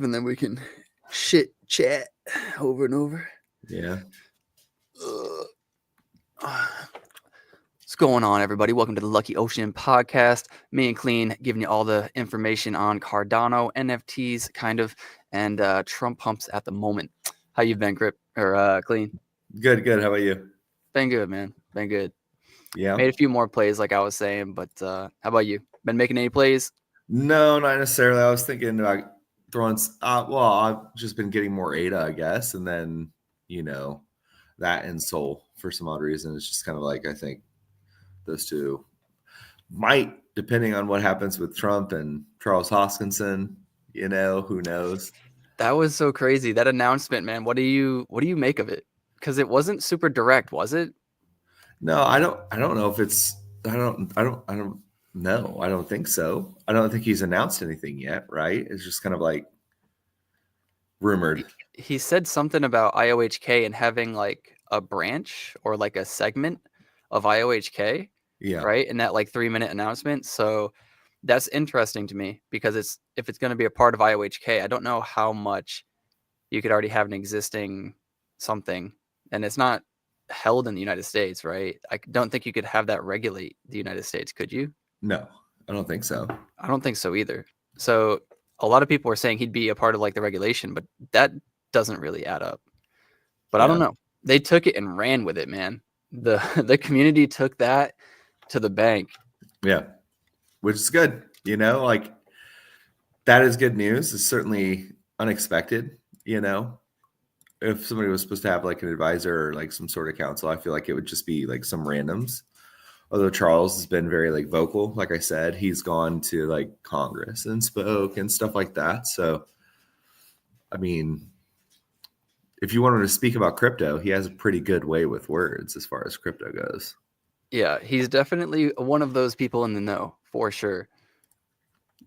and then we can shit chat over and over. Yeah. What's going on, everybody? Welcome to the Lucky Ocean podcast. Me and Clean giving you all the information on Cardano, NFTs, kind of, and Trump pumps at the moment. How you been, Grip or Clean? Good. How about you? Been good, man. Been good. Yeah. Made a few more plays, like I was saying, but how about you? Been making any plays? No, not necessarily. I was thinking about throwing. I've just been getting more ADA, I guess, and then that and Soul for some odd reason. It's just kind of like I think those two might, depending on what happens with Trump and Charles Hoskinson. Who knows? That was so crazy. That announcement, man. What do you make of it? Because it wasn't super direct, was it? No, I don't know if it's. I don't know. I don't think so. I don't think he's announced anything yet. Right? It's just kind of like rumored. He said something about IOHK and having like a branch or like a segment of IOHK, Yeah. right? In that like 3-minute announcement. So that's interesting to me because if it's going to be a part of IOHK, I don't know how much you could already have an existing something, and it's not held in the United States, right? I don't think you could have that regulate the United States, could you? No, I don't think so. I don't think so either. So a lot of people are saying he'd be a part of like the regulation, but that doesn't really add up. But I don't know. They took it and ran with it, man. The community took that to the bank. Yeah, which is good. Like that is good news. It's certainly unexpected. If somebody was supposed to have like an advisor or like some sort of counsel, I feel like it would just be like some randoms. Although Charles has been very like vocal, like I said, he's gone to like Congress and spoke and stuff like that. So, I mean, if you wanted to speak about crypto, he has a pretty good way with words as far as crypto goes. Yeah, he's definitely one of those people in the know for sure.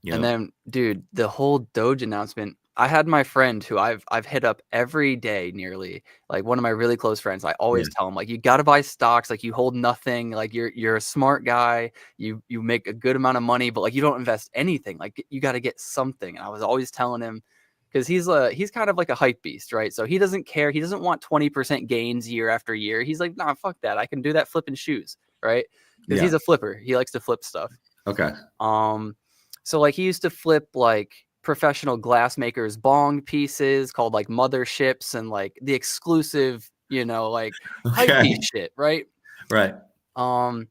Yep. And then, dude, the whole Doge announcement. I had my friend who I've hit up every day, nearly, like one of my really close friends. I always tell him, like, you got to buy stocks. Like, you hold nothing. Like, you're a smart guy. You make a good amount of money, but like you don't invest anything. Like, you got to get something. And I was always telling him, because he's kind of like a hype beast, right? So he doesn't care. He doesn't want 20% gains year after year. He's like, nah, fuck that. I can do that flipping shoes, right? Because he's a flipper. He likes to flip stuff. Okay. So like he used to flip like professional glassmakers bong pieces called like motherships and like the exclusive, like hype piece shit, right? Right. And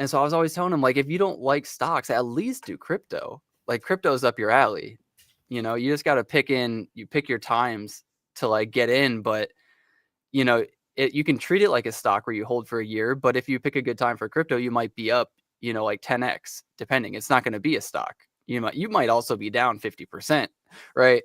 so I was always telling him, like, if you don't like stocks, at least do crypto. Like crypto's up your alley. You just got to pick your times to like get in, but you can treat it like a stock where you hold for a year, but if you pick a good time for crypto, you might be up, like 10x, depending. It's not going to be a stock. You might also be down 50%, right?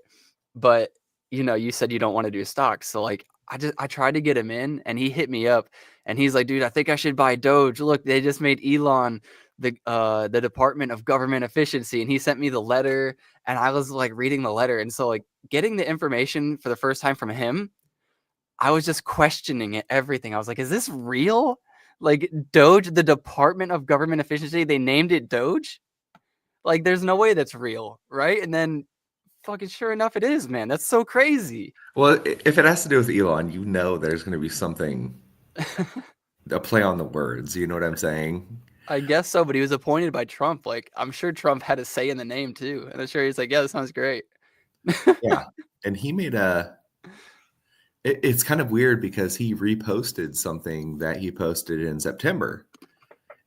But you said you don't want to do stocks. So like I tried to get him in and he hit me up and he's like, dude, I think I should buy Doge. Look, they just made Elon the Department of Government Efficiency, and he sent me the letter and I was like reading the letter. And so like getting the information for the first time from him, I was just questioning it, everything. I was like, is this real? Like Doge, the Department of Government Efficiency, they named it Doge? Like, there's no way that's real, right? And then fucking sure enough, it is, man. That's so crazy. Well, if it has to do with Elon, there's going to be something, a play on the words. You know what I'm saying? I guess so, but he was appointed by Trump. Like, I'm sure Trump had a say in the name too. And I'm sure he's like, yeah, that sounds great. Yeah. And he made it's kind of weird because he reposted something that he posted in September.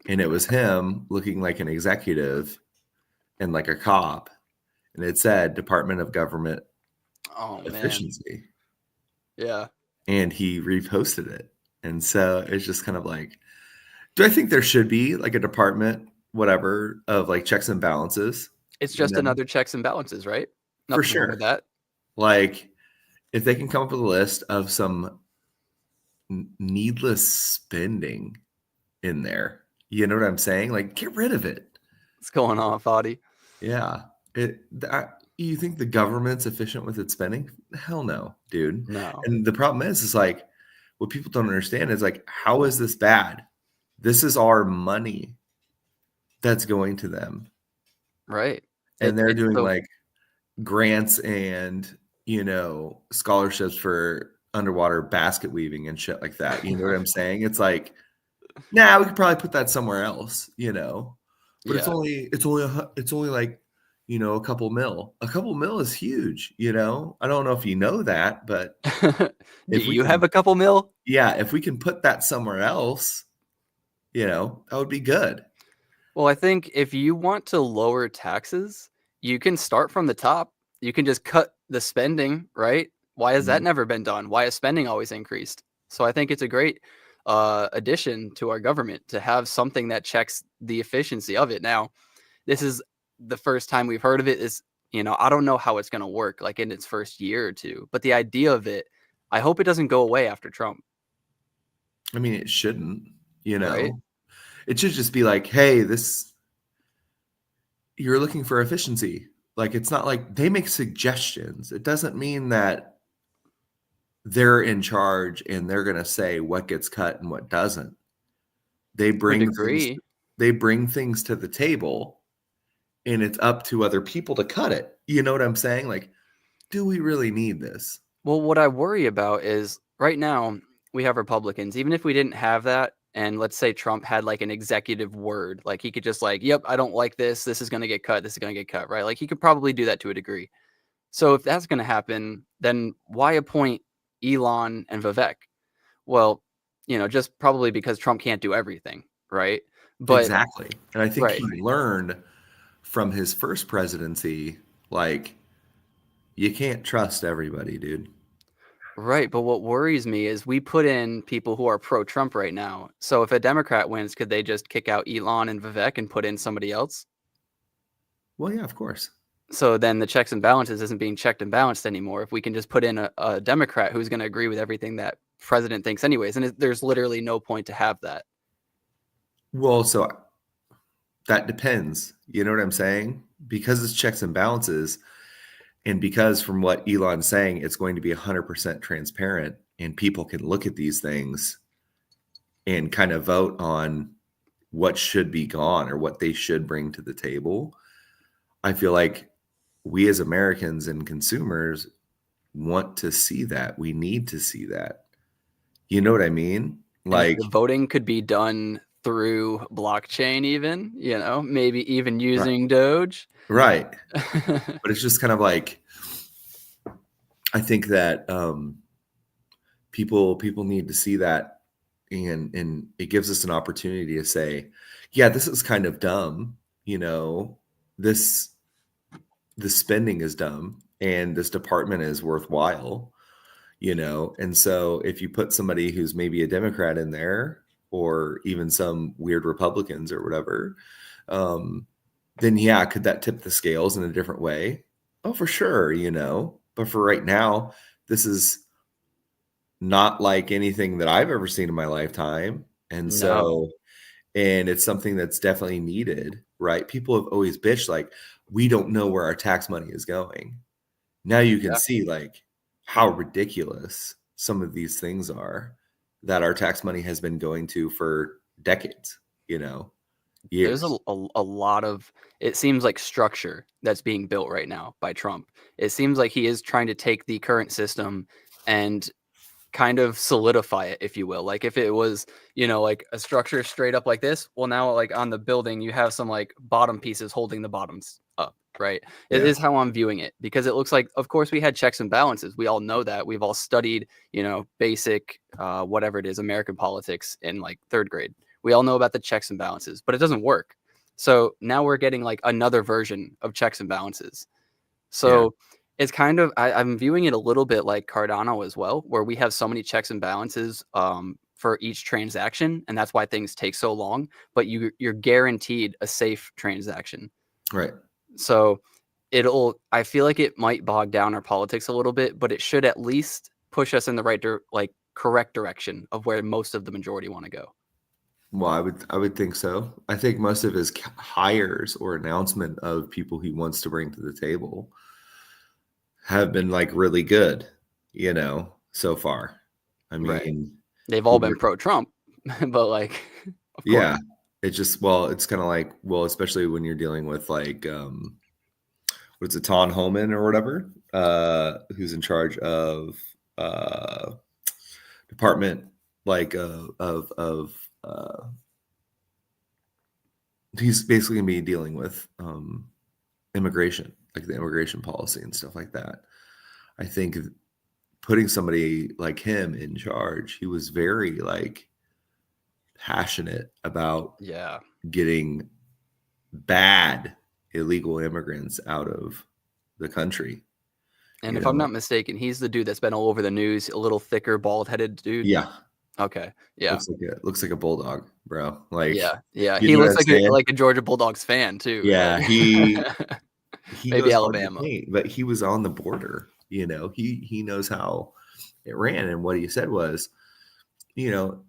And it was him looking like an executive and like a cop. And it said Department of Government Efficiency. Man. Yeah. And he reposted it. And so it's just kind of like, do I think there should be like a department, whatever, of like checks and balances? It's just another checks and balances, right? Nothing for sure. With that. Like, if they can come up with a list of some needless spending in there, you know what I'm saying? Like, get rid of it. What's going on, Fadi? Yeah. You think the government's efficient with its spending? Hell no, dude. No. And the problem is like, what people don't understand is like, how is this bad? This is our money that's going to them. Right. And they're doing like grants and, scholarships for underwater basket weaving and shit like that. You know what I'm saying? It's like, nah, we could probably put that somewhere else, but Yeah. it's only like, a couple mil. A couple mil is huge, I don't know if you know that, but Do if we you have can, a couple mil? yeah, if we can put that somewhere else, that would be good. Well, I think if you want to lower taxes, you can start from the top. You can just cut the spending, right? Why has that Mhm. never been done? Why has spending always increased? So I think it's a great addition to our government to have something that checks the efficiency of it. Now, this is the first time we've heard of it. Is I don't know how it's going to work like in its first year or two, but the idea of it, I hope it doesn't go away after Trump, I mean, it shouldn't, right? it should just be like, hey, you're looking for efficiency. Like, it's not like they make suggestions. It doesn't mean that they're in charge and they're going to say what gets cut and what doesn't. They To a bring things degree. they bring things to the table and it's up to other people to cut it. You know what I'm saying? Like, do we really need this? Well, what I worry about is right now we have Republicans. Even if we didn't have that, and let's say Trump had like an executive word, like he could just like, yep, I don't like this. This is going to get cut. This is going to get cut, right? Like he could probably do that to a degree. So if that's going to happen, then why appoint Elon and Vivek? Well, just probably because Trump can't do everything, right? But Exactly. And I think right. he learned from his first presidency, like, you can't trust everybody, dude. Right, but what worries me is we put in people who are pro-Trump right now. So if a Democrat wins, could they just kick out Elon and Vivek and put in somebody else? Well, yeah, of course. So then the checks and balances isn't being checked and balanced anymore. If we can just put in a Democrat who's going to agree with everything that president thinks anyways, and there's literally no point to have that. Well, so that depends. You know what I'm saying? Because it's checks and balances, and because from what Elon's saying, it's going to be 100% transparent, and people can look at these things and kind of vote on what should be gone or what they should bring to the table. I feel like we as Americans and consumers want to see that. We need to see that. You know what I mean? And if Like, the voting could be done through blockchain even, maybe even right, using Doge. right. But it's just kind of like, I think that people need to see that, and it gives us an opportunity to say, yeah, this is kind of dumb, this spending is dumb and this department is worthwhile, and so if you put somebody who's maybe a Democrat in there or even some weird Republicans or whatever, then yeah, could that tip the scales in a different way? Oh, for sure, but for right now, this is not like anything that I've ever seen in my lifetime. And No. so, and it's something that's definitely needed, right? People have always bitched like, we don't know where our tax money is going. Now you can Yeah. see like how ridiculous some of these things are that our tax money has been going to for decades, There's years. a lot of, it seems like, structure that's being built right now by Trump. It seems like he is trying to take the current system and kind of solidify it, if you will. Like if it was, like a structure straight up like this, well now like on the building you have some like bottom pieces holding the bottoms up, right? It Yeah. is how I'm viewing it because it looks like, of course, we had checks and balances. We all know that. We've all studied, basic whatever it is, American politics in like third grade. We all know about the checks and balances, but it doesn't work. So now we're getting like another version of checks and balances. Yeah. So it's kind of, I'm viewing it a little bit like Cardano as well, where we have so many checks and balances for each transaction, and that's why things take so long. But you're guaranteed a safe transaction. Right. So I feel like it might bog down our politics a little bit, but it should at least push us in the right, correct direction of where most of the majority want to go. Well, I would think so. I think most of his hires or announcement of people he wants to bring to the table have been like really good, so far. I Right. mean, They've all been pro-Trump, but like, of course. yeah, it's just, well, it's kind of like, well, especially when you're dealing with like, what what's it, Ton Holman or whatever, who's in charge of department like he's basically gonna be dealing with immigration, like the immigration policy and stuff like that. I think putting somebody like him in charge, he was very like passionate about getting bad illegal immigrants out of the country. And if I'm not mistaken, he's the dude that's been all over the news, a little thicker, bald-headed dude. Yeah. Okay. Yeah. Looks like a bulldog, bro. Like, yeah. you He know looks what I'm saying? like a Georgia Bulldogs fan too. Yeah, Right? he Maybe goes hard to Alabama. paint, but he was on the border. You know, he knows how it ran, and what he said was, you know,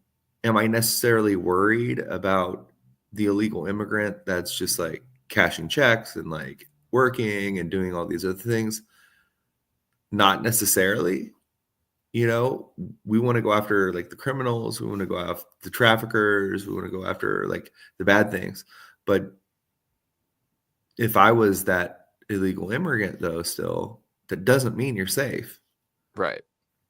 am I necessarily worried about the illegal immigrant that's just like cashing checks and like working and doing all these other things? Not necessarily. You know, we want to go after like the criminals, we want to go after the traffickers, we want to go after like the bad things. But if I was that illegal immigrant, though, still, that doesn't mean you're safe. Right.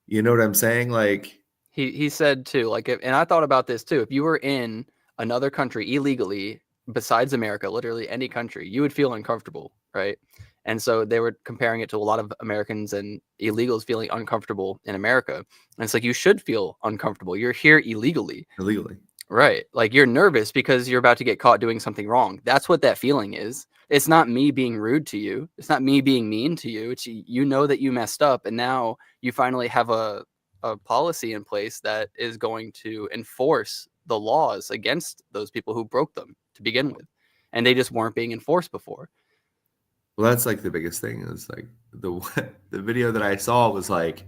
You know what I'm saying? Like, he said too, like, and I thought about this too. If you were in another country illegally, besides America, literally any country, you would feel uncomfortable, right? And so they were comparing it to a lot of Americans and illegals feeling uncomfortable in America. And it's like, you should feel uncomfortable. You're here illegally. Right. Like, you're nervous because you're about to get caught doing something wrong. That's what that feeling is. It's not me being rude to you. It's not me being mean to you. It's, you know, that you messed up, and now you finally have a policy in place that is going to enforce the laws against those people who broke them to begin with. And they just weren't being enforced before. Well, that's like the biggest thing is like the video that I saw was like,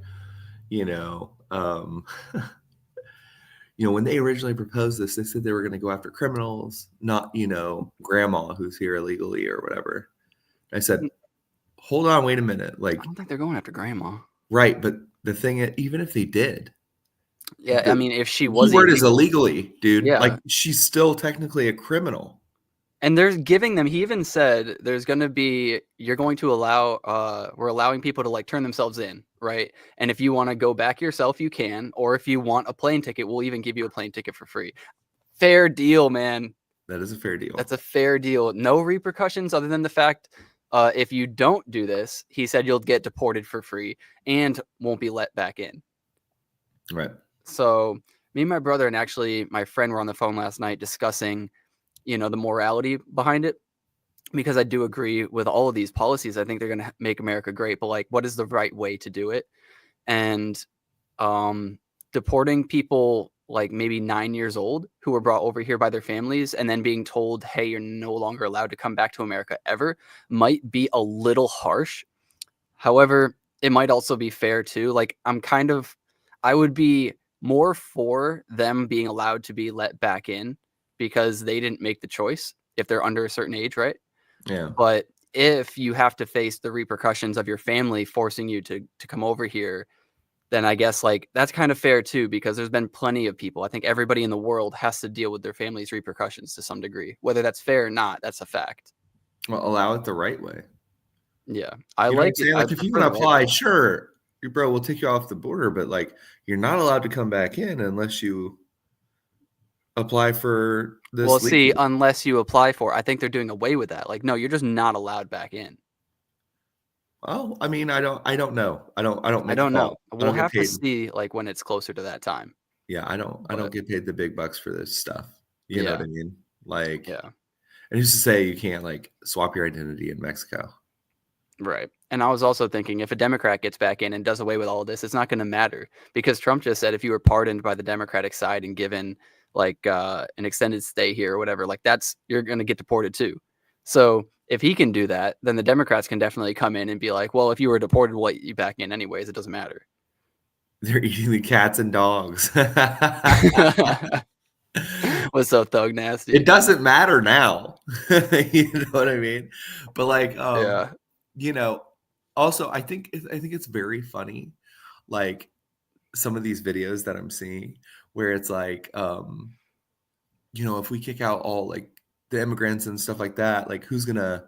you know, when they originally proposed this, they said they were going to go after criminals, not, grandma who's here illegally or whatever. I said, hold on, wait a minute. Like, I don't think they're going after grandma. Right. But the thing is, even if they did. Yeah. I mean, if she was. The word is illegally, dude. Yeah. Like, she's still technically a criminal. And there's giving them, he even said there's going to be, you're going to allow, we're allowing people to like turn themselves in, right? And if you want to go back yourself, you can. Or if you want a plane ticket, we'll even give you a plane ticket for free. Fair deal, man. That is a fair deal. That's a fair deal. No repercussions other than the fact, if you don't do this, he said you'll get deported for free and won't be let back in. Right. So me and my brother and actually my friend were on the phone last night discussing, the morality behind it, because I do agree with all of these policies. I think they're going to make America great, but like, what is the right way to do it? And deporting people like maybe 9 years old who were brought over here by their families and then being told, hey, you're no longer allowed to come back to America ever, might be a little harsh. However, it might also be fair too. Like, I would be more for them being allowed to be let back in because they didn't make the choice if they're under a certain age, right? Yeah. But if you have to face the repercussions of your family forcing you to come over here, then I guess like that's kind of fair too, because there's been plenty of people. I think everybody in the world has to deal with their family's repercussions to some degree. Whether that's fair or not, that's a fact. Well, allow it the right way. Yeah. I like it. Like, if you want to apply, sure, bro, we'll take you off the border, but like, you're not allowed to come back in unless you apply for this. Well, see, unless you apply for it, I think they're doing away with that. Like, no, you're just not allowed back in. Oh, I mean, I don't know. I don't know. We'll have to see like when it's closer to that time. Yeah, I don't get paid the big bucks for this stuff. You know what I mean? Like, yeah. And who's to say you can't like swap your identity in Mexico? Right. And I was also thinking, if a Democrat gets back in and does away with all of this, it's not going to matter, because Trump just said if you were pardoned by the Democratic side and given like an extended stay here or whatever, like you're going to get deported too. So if he can do that, then the Democrats can definitely come in and be like, well, if you were deported, we'll let you back in anyways. It doesn't matter. They're eating the cats and dogs. What's up, Thug Nasty? It doesn't matter now. You know what I mean? But like, yeah. Also I think it's very funny, like some of these videos that I'm seeing where it's like, if we kick out all like the immigrants and stuff like that, like who's gonna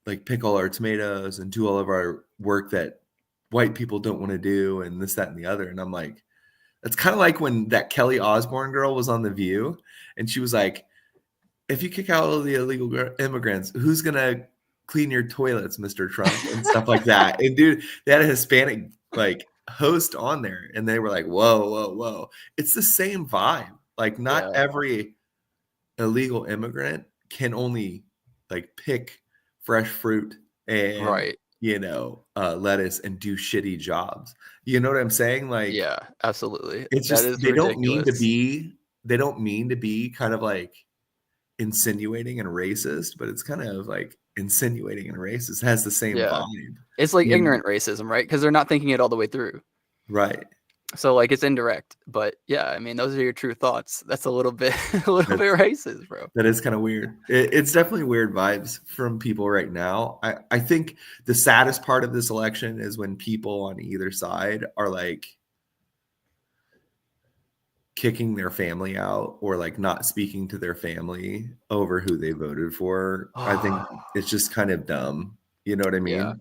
like pick all our tomatoes and do all of our work that white people don't want to do and this, that, and the other. And I'm like, it's kind of like when that Kelly Osbourne girl was on The View and she was like, if you kick out all the illegal immigrants, who's going to clean your toilets, Mr. Trump, and stuff like that. And dude, they had a Hispanic like host on there and they were like, whoa, whoa, whoa. It's the same vibe. Like not every illegal immigrant can only like pick fresh fruit and Right. lettuce and do shitty jobs. You know what I'm saying? Like, Yeah, absolutely. it's That just is they don't mean ridiculous. to be kind of like insinuating and racist, but it's kind of like insinuating and racist. It has the same Yeah. vibe. It's like You know? ignorant racism, right? Because they're not thinking it all the way through. Right. So like it's indirect. But yeah, I mean, those are your true thoughts. That's a little bit racist, bro. That is kind of weird. It's definitely weird vibes from people right now. I think the saddest part of this election is when people on either side are like kicking their family out or like not speaking to their family over who they voted for. I think it's just kind of dumb. You know what I mean?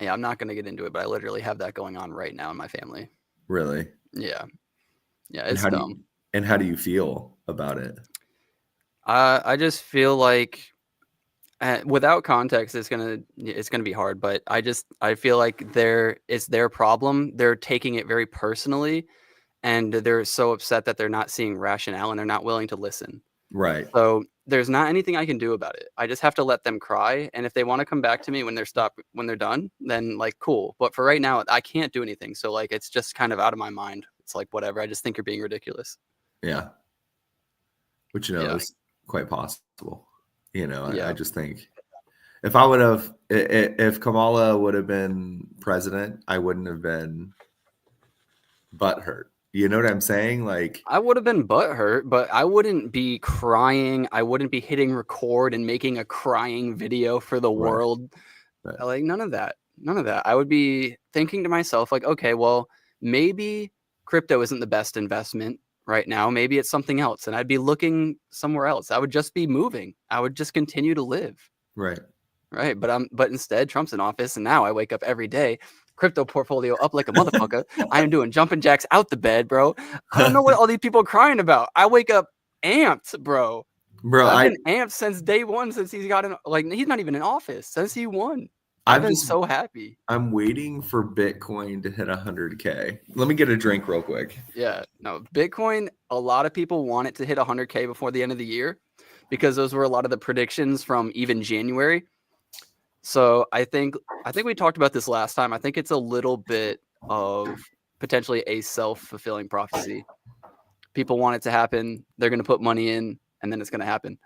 Yeah, I'm not going to get into it, but I literally have that going on right now in my family. Really? Yeah, And it's dumb. How do you feel about it? I just feel like without context, it's gonna be hard. But I feel like it's their problem. They're taking it very personally, and they're so upset that they're not seeing rationale and they're not willing to listen. Right. So there's not anything I can do about it. I just have to let them cry. And if they want to come back to me when they're done, then like, cool. But for right now, I can't do anything. So like, it's just kind of out of my mind. It's like, whatever. I just think you're being ridiculous. Yeah. Which, is quite possible. I just think if Kamala would have been president, I wouldn't have been butthurt. You know what I'm saying? Like I would have been butthurt, but I wouldn't be crying. I wouldn't be hitting record and making a crying video for the world. Right. Like none of that. None of that. I would be thinking to myself, like, okay, well, maybe crypto isn't the best investment right now. Maybe it's something else. And I'd be looking somewhere else. I would just be moving. I would just continue to live. Right. Right. But instead, Trump's in office. And now I wake up every day, crypto portfolio up like a motherfucker. I am doing jumping jacks out the bed, bro. I don't know what all these people are crying about. I wake up amped, bro. I've been amped since day one, since he's got he's not even in office, since he won. I've been so happy. I'm waiting for Bitcoin to hit 100K. Let me get a drink real quick. Yeah, no, Bitcoin, a lot of people want it to hit 100K before the end of the year because those were a lot of the predictions from even January. So I think we talked about this last time. I think it's a little bit of potentially a self-fulfilling prophecy. People want it to happen. They're going to put money in, and then it's going to happen.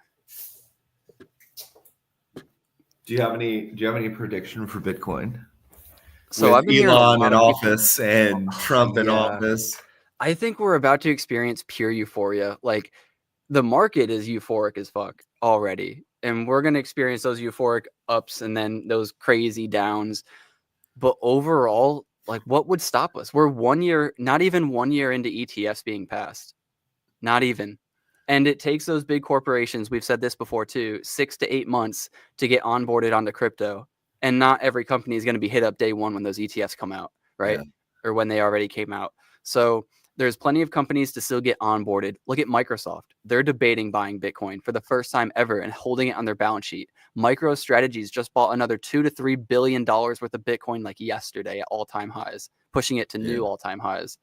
Do you have any prediction for Bitcoin? So I've been Elon in office and Trump in office. I think we're about to experience pure euphoria. Like the market is euphoric as fuck already. And we're going to experience those euphoric ups and then those crazy downs. But overall, like what would stop us? We're not even 1 year into ETFs being passed. Not even. And it takes those big corporations, we've said this before too, 6 to 8 months to get onboarded onto crypto. And not every company is going to be hit up day one when those ETFs come out, right? Yeah. Or when they already came out. So there's plenty of companies to still get onboarded. Look at Microsoft. They're debating buying Bitcoin for the first time ever and holding it on their balance sheet. MicroStrategies just bought another $2 to $3 billion worth of Bitcoin like yesterday at all-time highs, pushing it to new all-time highs.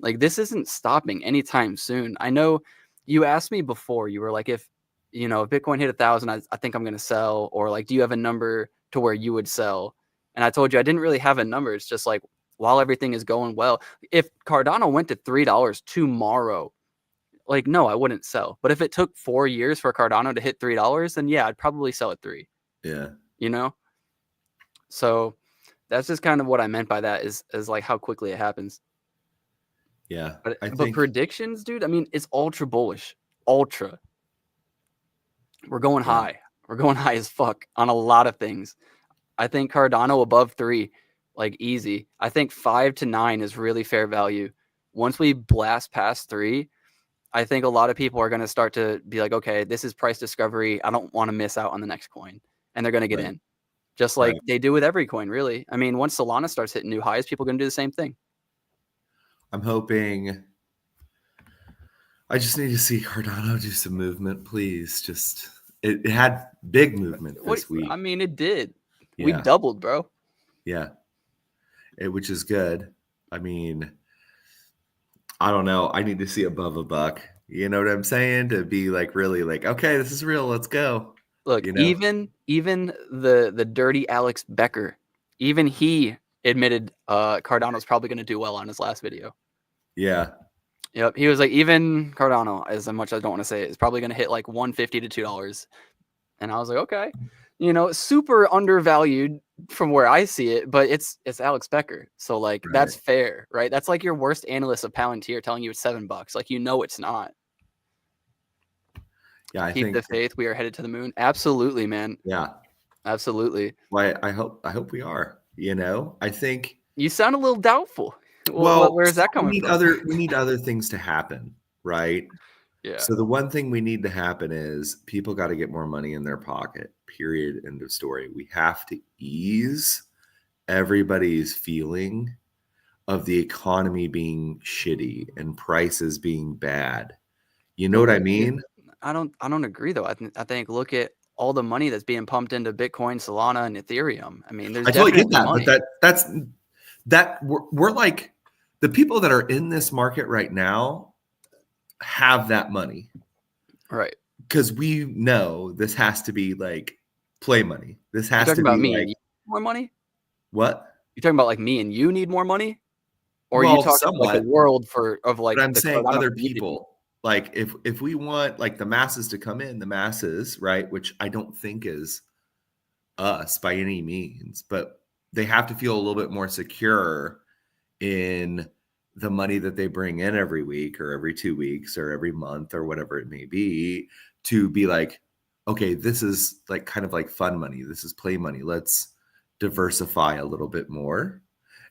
Like this isn't stopping anytime soon. I know you asked me before, you were like, if Bitcoin hit 1,000, I think I'm going to sell, or like, do you have a number to where you would sell? And I told you I didn't really have a number. It's just like, while everything is going well, if Cardano went to $3 tomorrow, like, no, I wouldn't sell. But if it took 4 years for Cardano to hit $3, then yeah, I'd probably sell at $3. Yeah. So that's just kind of what I meant by that is like how quickly it happens. Yeah. But predictions, dude, I mean, it's ultra bullish. Ultra. We're going high. We're going high as fuck on a lot of things. I think Cardano above 3, like easy. I think 5 to 9 is really fair value. Once we blast past 3, I think a lot of people are going to start to be like, okay, this is price discovery. I don't want to miss out on the next coin. And they're going to get in. just like they do with every coin, really. I mean, once Solana starts hitting new highs, people are going to do the same thing. I'm hoping. I just need to see Cardano do some movement, please. Just it had big movement this week. I mean, it did. Yeah. We doubled, bro. Yeah. Which is good. I mean, I don't know. I need to see above $1. You know what I'm saying? To be like really like, okay, this is real. Let's go. Look, you know? even the dirty Alex Becker, even he admitted Cardano's probably going to do well on his last video. Yeah. Yep. He was like, even Cardano, as much as I don't want to say it, is probably going to hit like $1.50 to $2. And I was like, okay, you know, super undervalued from where I see it, but it's Alex Becker. So like, that's fair, right? That's like your worst analyst of Palantir telling you it's $7. Like, you know, it's not. Yeah. I Keep think the faith. We are headed to the moon. Absolutely, man. Yeah. Absolutely. Well, I hope we are, you know, I think you sound a little doubtful. Well, where is that coming from? We need other things to happen, right? Yeah. So the one thing we need to happen is people got to get more money in their pocket, period, end of story. We have to ease everybody's feeling of the economy being shitty and prices being bad. You know what I mean? I don't agree though. I think look at all the money that's being pumped into Bitcoin, Solana, and Ethereum. I mean, there's totally definitely get that, money. But that we're like the people that are in this market right now have that money. Right. Because we know this has to be like play money. This has to be about me like and you more money. What? You're talking about like me and you need more money? Or well, are you talking somewhat, like the world of like but I'm the saying Cardano other community? people. Like if we want like the masses to come in, the masses, right? Which I don't think is us by any means, but they have to feel a little bit more secure in the money that they bring in every week or every 2 weeks or every month or whatever it may be, to be like, okay, this is like kind of like fun money. This is play money. Let's diversify a little bit more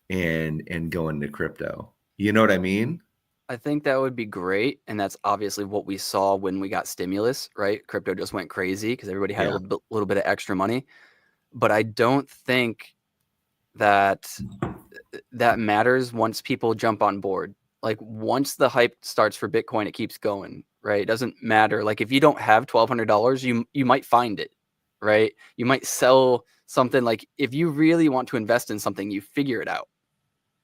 and go into crypto. You know what I mean? I think that would be great. And that's obviously what we saw when we got stimulus, right? Crypto just went crazy because everybody had a little bit of extra money. But I don't think that matters once people jump on board. Like once the hype starts for Bitcoin, it keeps going, right? It doesn't matter. Like if you don't have $1,200, you might find it, right? You might sell something. Like if you really want to invest in something, you figure it out.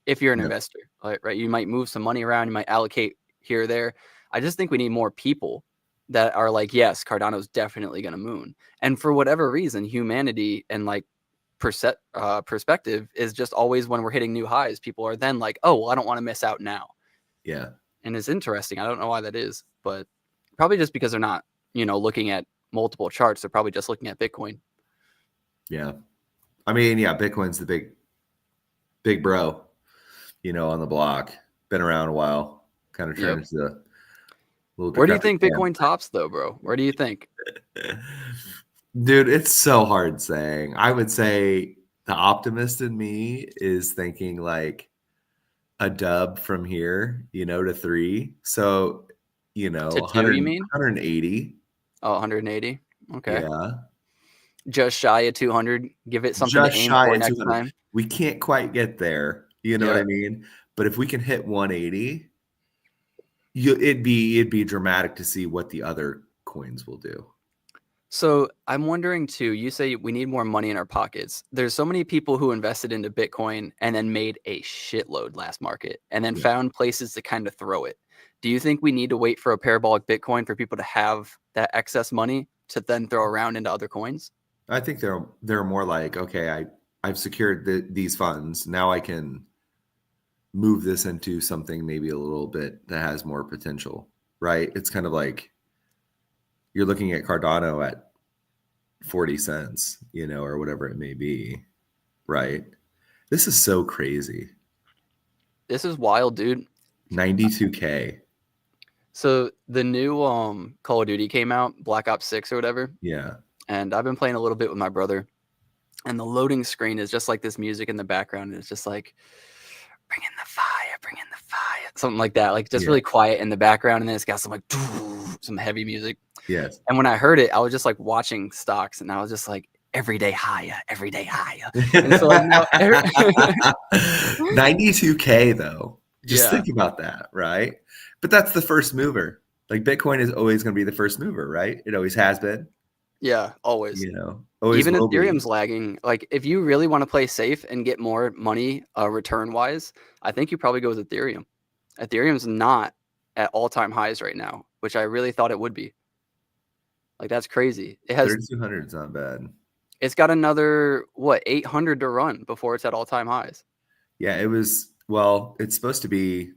If you're an investor, right? You might move some money around. You might allocate here or there. I just think we need more people that are like, yes, Cardano's definitely going to moon. And for whatever reason, humanity and like perspective is just always when we're hitting new highs, people are then like, oh, well, I don't want to miss out now. Yeah. And it's interesting. I don't know why that is, but probably just because they're not, looking at multiple charts. They're probably just looking at Bitcoin. Yeah. I mean, yeah, Bitcoin's the big bro, on the block. Been around a while. Kind of turns to a little. Where do you think Bitcoin tops though, bro? Where do you think? Dude, it's so hard saying. I would say the optimist in me is thinking like a dub from here, to 3. So, to 100, you mean? 180. Oh, 180. Okay. Yeah. Just shy of 200. Give it something Just to aim shy for of next 200. time. We can't quite get there. You know what I mean? But if we can hit 180, it'd be dramatic to see what the other coins will do. So I'm wondering too, you say we need more money in our pockets. There's so many people who invested into Bitcoin and then made a shitload last market and then found places to kind of throw it. Do you think we need to wait for a parabolic Bitcoin for people to have that excess money to then throw around into other coins? I think they're more like, okay, I've secured these funds. Now I can move this into something maybe a little bit that has more potential, right? It's kind of like you're looking at Cardano at 40 cents, or whatever it may be, right? This is so crazy. This is wild, dude. 92K. So the new Call of Duty came out, Black Ops 6 or whatever. Yeah. And I've been playing a little bit with my brother. And the loading screen is just like this music in the background. And it's just like, bring in the fire, bring in the fire. Something like that. Like just really quiet in the background. And then it's got some like some heavy music. Yes. And when I heard it, I was just like watching stocks. And I was just like, every day higher, every day higher. And so like now, 92K though. Just yeah, think about that, right? But that's the first mover. Like Bitcoin is always going to be the first mover, right? It always has been, yeah, always. always Even will Ethereum's be. lagging. Like if you really want to play safe and get more money return wise, I think you probably go with Ethereum. Ethereum's not at all-time highs right now, which I really thought it would be. Like that's crazy. 3,200 is not bad. It's got another 800 to run before it's at all-time highs. Yeah, it was. Well, it's supposed to be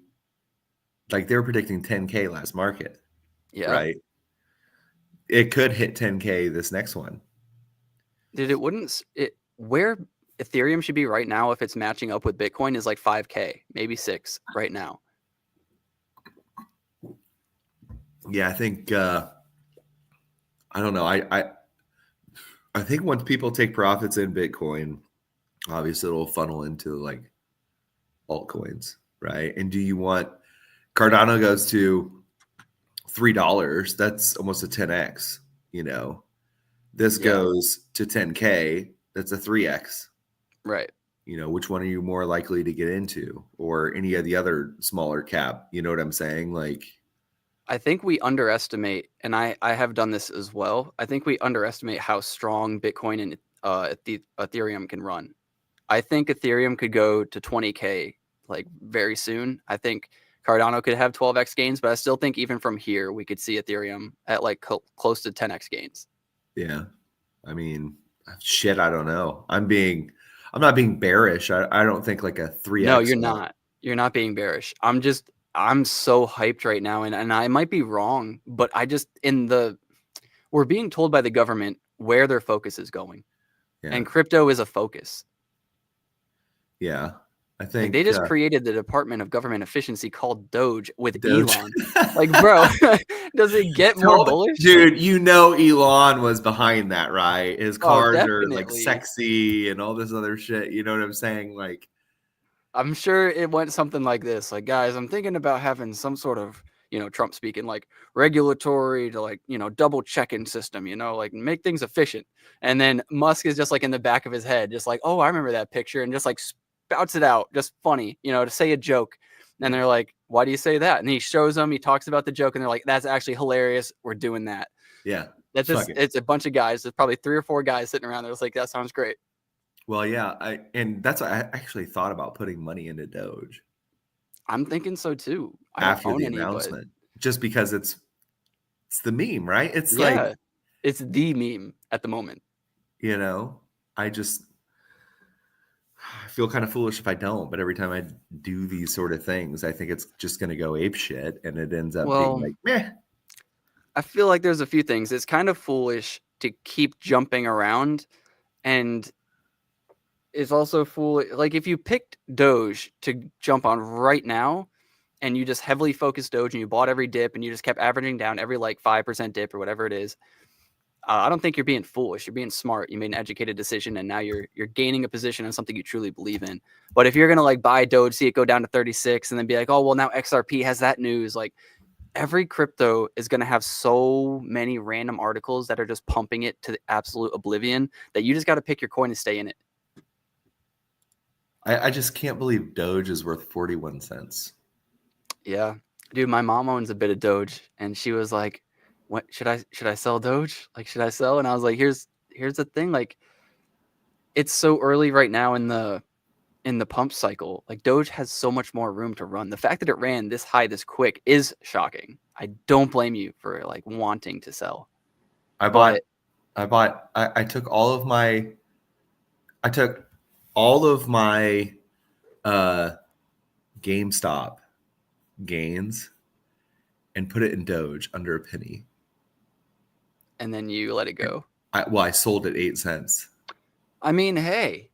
like they were predicting 10K last market, Yeah. right? It could hit 10K this next one. Where Ethereum should be right now if it's matching up with Bitcoin is like 5K, maybe 6 right now. Yeah, I think I don't know. I think once people take profits in Bitcoin, obviously it'll funnel into like altcoins, right? And do you want Cardano goes to $3? That's almost a 10x. This goes to 10K. That's a 3x. Right. Which one are you more likely to get into, or any of the other smaller cap? You know what I'm saying? Like, I think we underestimate, and I have done this as well. I think we underestimate how strong Bitcoin and Ethereum can run. I think Ethereum could go to 20K like very soon. I think Cardano could have 12x gains, but I still think even from here we could see Ethereum at like close to 10x gains. Yeah, I mean, shit, I don't know. I'm not being bearish. I don't think like a 3x. No, you're not. You're not being bearish. I'm so hyped right now, and I might be wrong, but we're being told by the government where their focus is going. Yeah. And crypto is a focus. Yeah. I Like think they just created the Department of Government Efficiency called Doge with Doge. Elon. Like, bro, does it get more bullish? Dude, Elon was behind that, right? His cars are like definitely. sexy and all this other shit. You know what I'm saying? Like, I'm sure it went something like this. Like, guys, I'm thinking about having some sort of, Trump speaking, like regulatory to like, double checking system, like make things efficient. And then Musk is just like in the back of his head, just like, oh, I remember that picture, and just like spouts it out, just funny, to say a joke. And they're like, why do you say that? And he shows them, he talks about the joke, and they're like, that's actually hilarious. We're doing that. Yeah. It's a bunch of guys. There's probably 3 or 4 guys sitting around there. It's like, that sounds great. Well, yeah, and that's what I actually thought about putting money into Doge. I'm thinking so too. I after don't own the any, announcement, just because it's the meme, right? It's like it's the meme at the moment. I feel kind of foolish if I don't, but every time I do these sort of things, I think it's just going to go ape shit, and it ends up being like, meh. I feel like there's a few things. It's kind of foolish to keep jumping around, and it's also foolish. Like if you picked Doge to jump on right now, and you just heavily focused Doge, and you bought every dip, and you just kept averaging down every like 5% dip or whatever it is, I don't think you're being foolish. You're being smart. You made an educated decision, and now you're gaining a position on something you truly believe in. But if you're gonna like buy Doge, see it go down to 36, and then be like, oh well, now XRP has that news. Like every crypto is gonna have so many random articles that are just pumping it to the absolute oblivion that you just got to pick your coin and stay in it. I just can't believe Doge is worth 41 cents. Yeah, dude, my mom owns a bit of Doge, and she was like, what should I sell Doge? Like, should I sell? And I was like, here's the thing. Like, it's so early right now in the pump cycle. Like Doge has so much more room to run. The fact that it ran this high this quick is shocking. I don't blame you for like wanting to sell. I took all of my GameStop gains and put it in Doge under a penny. And then you let it go. I sold it 8 cents. I mean, hey,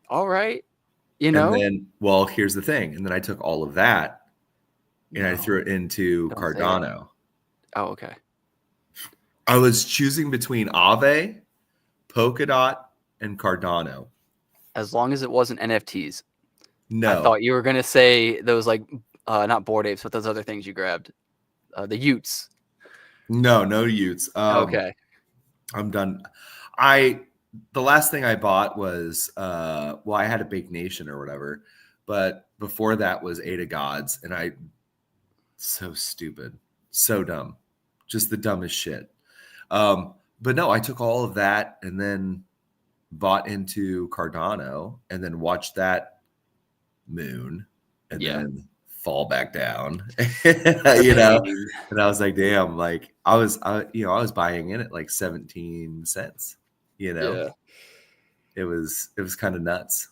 all right. And then, well, here's the thing. And then I took all of that and I threw it into Cardano. Oh, okay. I was choosing between Aave, Polkadot, and Cardano. As long as it wasn't NFTs. No. I thought you were going to say those like, not Bored Apes, but those other things you grabbed. The Utes. No Utes. Okay. I'm done. I the last thing I bought was well, I had a Bake Nation or whatever, but before that was Ada Gods, and I so stupid, so dumb, just the dumbest shit. But no, I took all of that and then bought into Cardano and then watched that moon and Yeah. then fall back down, you know. Dang. And I was like, damn, like I was buying in at like 17 cents, you know. Yeah. It was kind of nuts.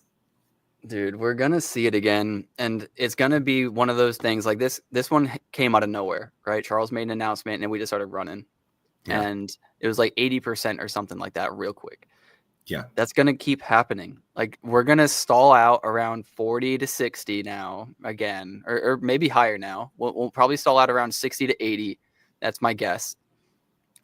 Dude, we're gonna see it again, and it's gonna be one of those things like this. This one came out of nowhere, right? Charles made an announcement, and we just started running, Yeah. and it was like 80% or something like that, real quick. Yeah. That's gonna keep happening. Like we're gonna stall out around 40 to 60 now again, or maybe higher now. We'll probably stall out around 60 to 80. That's my guess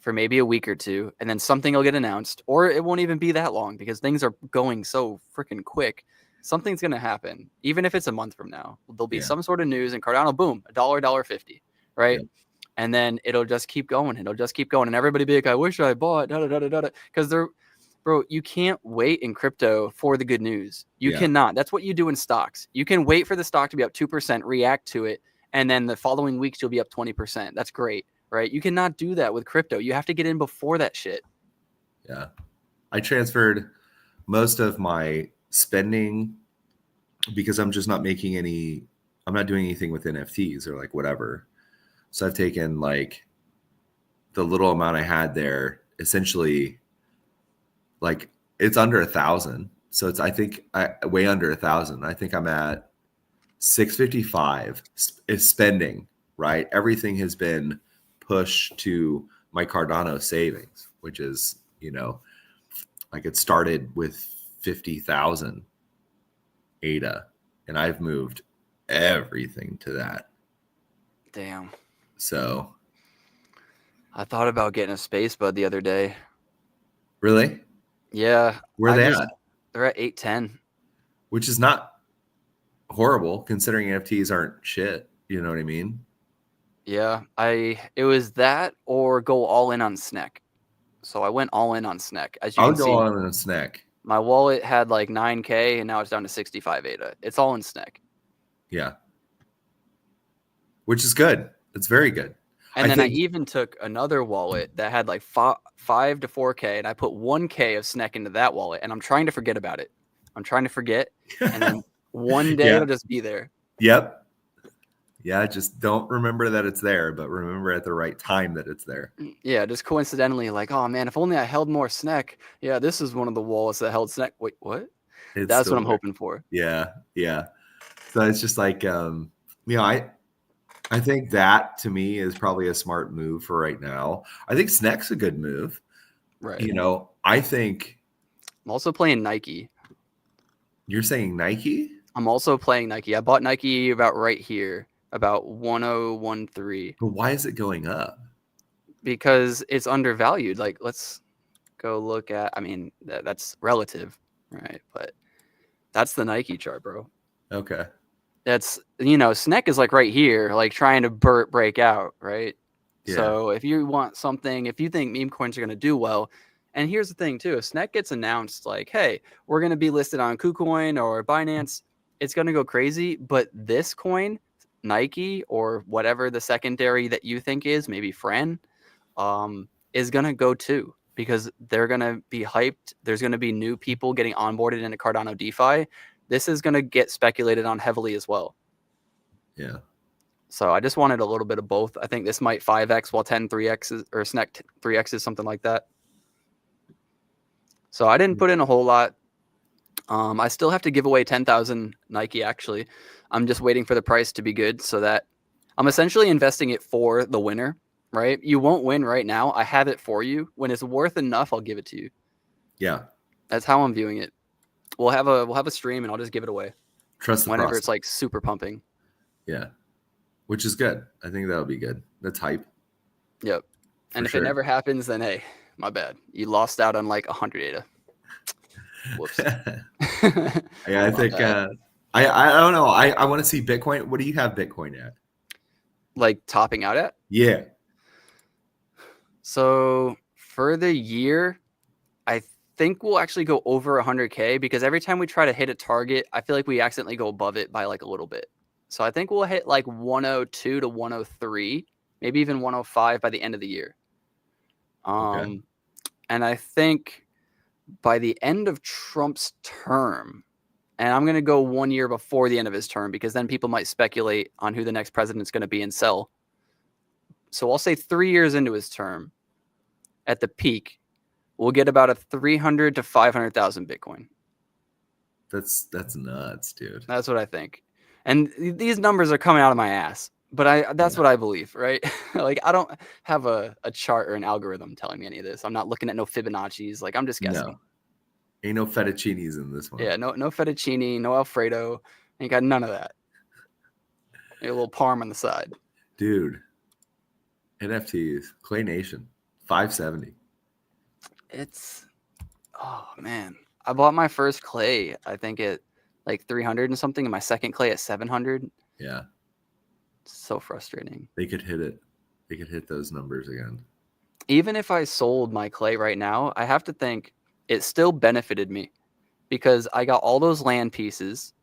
for maybe a week or two, and then something will get announced, or it won't even be that long because things are going so freaking quick. Something's going to happen, even if it's a month from now. There'll be Yeah. some sort of news, and Cardano, boom, $1.50, right? Yeah. And then it'll just keep going. It'll just keep going, and everybody be like, "I wish I bought." Because they're, bro, you can't wait in crypto for the good news. You Yeah. cannot. That's what you do in stocks. You can wait for the stock to be up 2%, react to it, and then the following weeks you'll be up 20%. That's great. Right? You cannot do that with crypto. You have to get in before that shit. Yeah. I transferred most of my spending because I'm just not making I'm not doing anything with NFTs or like whatever. So I've taken like the little amount I had there, essentially like it's under 1,000. So it's, I think way under 1,000. I think I'm at 655 is spending, right? Everything has been pushed to my Cardano savings, which is, like it started with 50,000 ADA, and I've moved everything to that. Damn. So I thought about getting a space bud the other day. really, Yeah. where are they at? They're at 810. Which is not horrible considering NFTs aren't shit. You know what I mean? Yeah. It was that or go all in on SNEC. So I went all in on SNEC. As you I'll can go see, on a snack. my wallet had like 9K and now it's down to 65 ADA. It's all in SNEC. Yeah. Which is good. It's very good. And then I even took another wallet that had like 5 to 4K, and I put 1K of SNEC into that wallet, and I'm trying to forget about it. I'm trying to forget, and then one day it'll just be there. Yep. Yeah, just don't remember that it's there, but remember at the right time that it's there. Yeah, just coincidentally, like, oh man, if only I held more SNEC. Yeah, this is one of the wallets that held SNEC. Wait, what? That's what I'm hoping for. Yeah, yeah. So it's just like, I think that to me is probably a smart move for right now. I think SNEC's a good move. Right. I think I'm also playing Nike. You're saying Nike? I'm also playing Nike. I bought Nike about right here, about 1013. But why is it going up? Because it's undervalued. Like, let's go look at, I mean, that's relative, right? But that's the Nike chart, bro. Okay. That's, SNEC is like right here, like trying to break out, right? Yeah. So if you want something, if you think meme coins are going to do well, and here's the thing too, if SNEC gets announced like, hey, we're going to be listed on KuCoin or Binance, it's going to go crazy. But this coin, Nike or whatever the secondary that you think is, maybe Fren, is going to go too, because they're going to be hyped. There's going to be new people getting onboarded into Cardano DeFi. This is going to get speculated on heavily as well. Yeah. So I just wanted a little bit of both. I think this might 5x while 10 3x is, or SNEC 3x is something like that. So I didn't put in a whole lot. I still have to give away 10,000 Nike actually. I'm just waiting for the price to be good so that I'm essentially investing it for the winner, right? You won't win right now. I have it for you. When it's worth enough, I'll give it to you. Yeah. That's how I'm viewing it. We'll have a stream and I'll just give it away. Trust the whenever process. It's like super pumping. Yeah. Which is good. I think that'll be good. That's hype. Yep. And if it never happens, then hey, my bad. You lost out on like 100 ADA. Whoops. Yeah, I think I don't know. I want to see Bitcoin. What do you have Bitcoin at? Like topping out at? Yeah. So for the year, I think we'll actually go over 100K because every time we try to hit a target, I feel like we accidentally go above it by like a little bit. So I think we'll hit like 102 to 103, maybe even 105 by the end of the year. Okay. And I think by the end of Trump's term, and I'm going to go 1 year before the end of his term because then people might speculate on who the next president's going to be and sell. So I'll say 3 years into his term, at the peak, we'll get about a 300 to 500,000 Bitcoin. That's nuts, dude. That's what I think. And these numbers are coming out of my ass, but that's what I believe, right? Like I don't have a chart or an algorithm telling me any of this. I'm not looking at no Fibonacci's. Like I'm just guessing. No. Ain't no fettuccinis in this one. Yeah, no fettuccine, no Alfredo. Ain't got none of that. A little parm on the side. Dude. NFTs. Clay Nation. 570. It's oh man. I bought my first clay, I think at like 300 and something, and my second clay at 700. Yeah. So frustrating. They could hit it. They could hit those numbers again. Even if I sold my clay right now, I have to think it still benefited me because I got all those land pieces.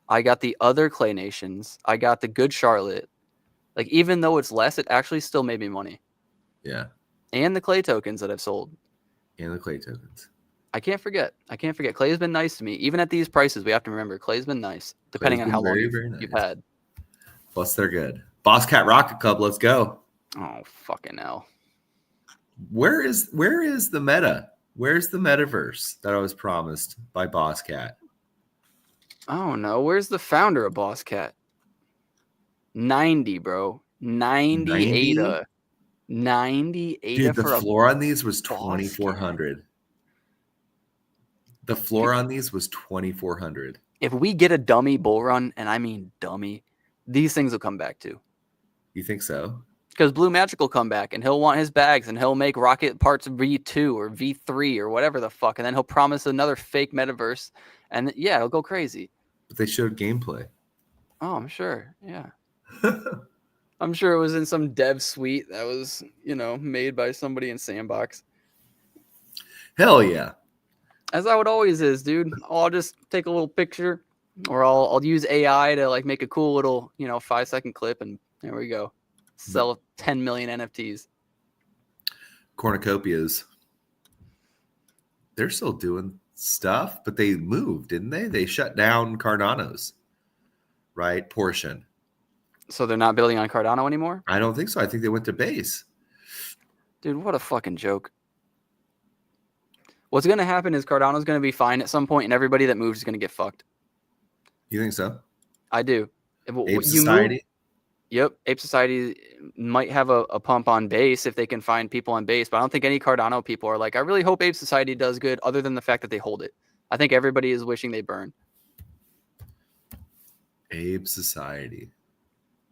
I got the other Clay Nations. I got the good Charlotte. Like, even though it's less, it actually still made me money. Yeah. And the clay tokens that I've sold. And the clay tokens. I can't forget. Clay has been nice to me. Even at these prices, we have to remember Clay's been nice, depending on how long you've had. Plus, they're good. Boss Cat Rocket Club, let's go. Oh, fucking hell. Where is the meta? Where's the metaverse that I was promised by Boss Cat? Oh, no. Where's the founder of Boss Cat? 90, bro. 90 ADA. 90 ADA. Dude, the floor on these was 2,400. The floor on these was 2,400. If we get a dummy bull run, and I mean dummy, these things will come back too. You think so? Because Blue Magic will come back, and he'll want his bags, and he'll make Rocket Parts V2 or V3 or whatever the fuck, and then he'll promise another fake metaverse, and yeah, it'll go crazy. But they showed gameplay. Oh, I'm sure. Yeah. I'm sure it was in some dev suite that was, made by somebody in Sandbox. Hell yeah. As I would always is, dude. I'll just take a little picture, or I'll use AI to like make a cool little, 5-second clip, and there we go. Sell 10 million NFTs. Cornucopias. They're still doing stuff, but they moved, didn't they? They shut down Cardano's, right? Portion. So they're not building on Cardano anymore? I don't think so. I think they went to base. Dude, what a fucking joke. What's going to happen is Cardano's going to be fine at some point, and everybody that moves is going to get fucked. You think so? I do. Ape Society? Yep. Ape Society might have a pump on base if they can find people on base, but I don't think any Cardano people are like, I really hope Ape Society does good other than the fact that they hold it. I think everybody is wishing they burn. Ape Society.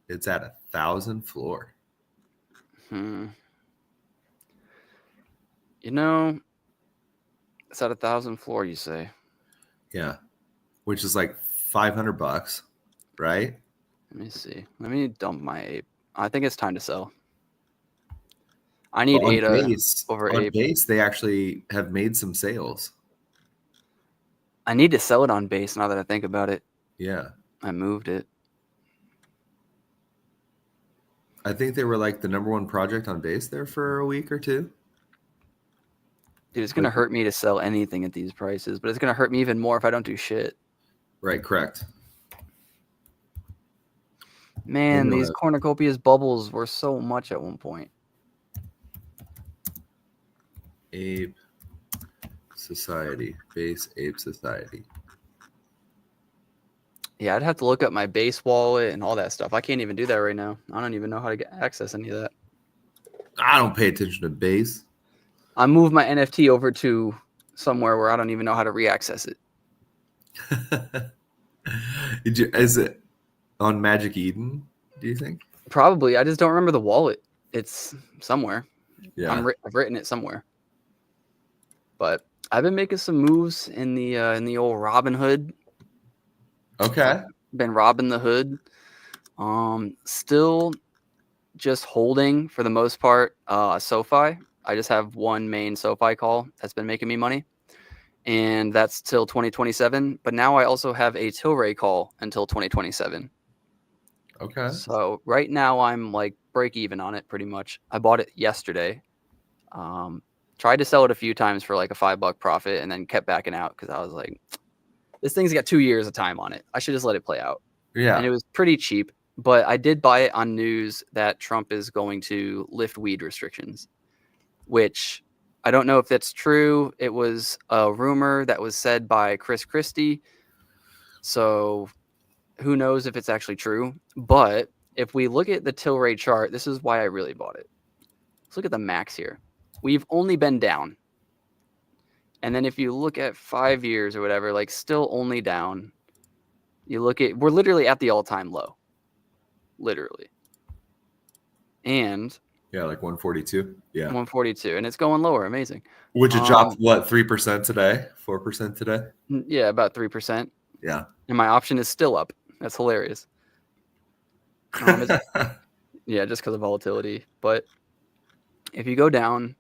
It's at 1,000 floor. It's at 1,000 floor, you say? Yeah. Which is like $500, right? Let me see. Let me dump my ape. I think it's time to sell. I need ADA over ape. On base, they actually have made some sales. I need to sell it on base now that I think about it. Yeah. I moved it. I think they were like the #1 project on base there for a week or two. Dude, it's going to hurt me to sell anything at these prices, but it's going to hurt me even more if I don't do shit. Right, correct. Man, these cornucopias bubbles were so much at one point. Ape Society. Base Ape Society. Yeah, I'd have to look up my base wallet and all that stuff. I can't even do that right now. I don't even know how to get access any of that. I don't pay attention to base. I moved my NFT over to somewhere where I don't even know how to re-access it. Is it on Magic Eden, do you think? Probably. I just don't remember the wallet. It's somewhere. Yeah. I've written it somewhere. But I've been making some moves in the old Robin Hood. Okay. Been robbing the hood. Still just holding for the most part SoFi. I just have one main SoFi call that's been making me money. and that's till 2027. But now I also have a Tilray call until 2027. Okay. So right now I'm like break even on it pretty much. I bought it yesterday. Tried to sell it a few times for like a $5 profit, and then kept backing out because I was like, this thing's got 2 years of time on it. I should just let it play out. And it Yeah. was pretty cheap, but I did buy it on news that Trump is going to lift weed restrictions, which I don't know if that's true. It was a rumor that was said by Chris Christie. So who knows if it's actually true. But if we look at the Tilray chart, this is why I really bought it. Let's look at the max here. We've only been down. And then if you look at 5 years or whatever, like still only down. You look at, we're literally at the all-time low. Literally. And Yeah, like 142. Yeah. 142. And it's going lower. Amazing. Which it dropped, what, 3% today? 4% today? Yeah, about 3%. Yeah. And my option is still up. That's hilarious. Yeah, just because of volatility. But if you go down,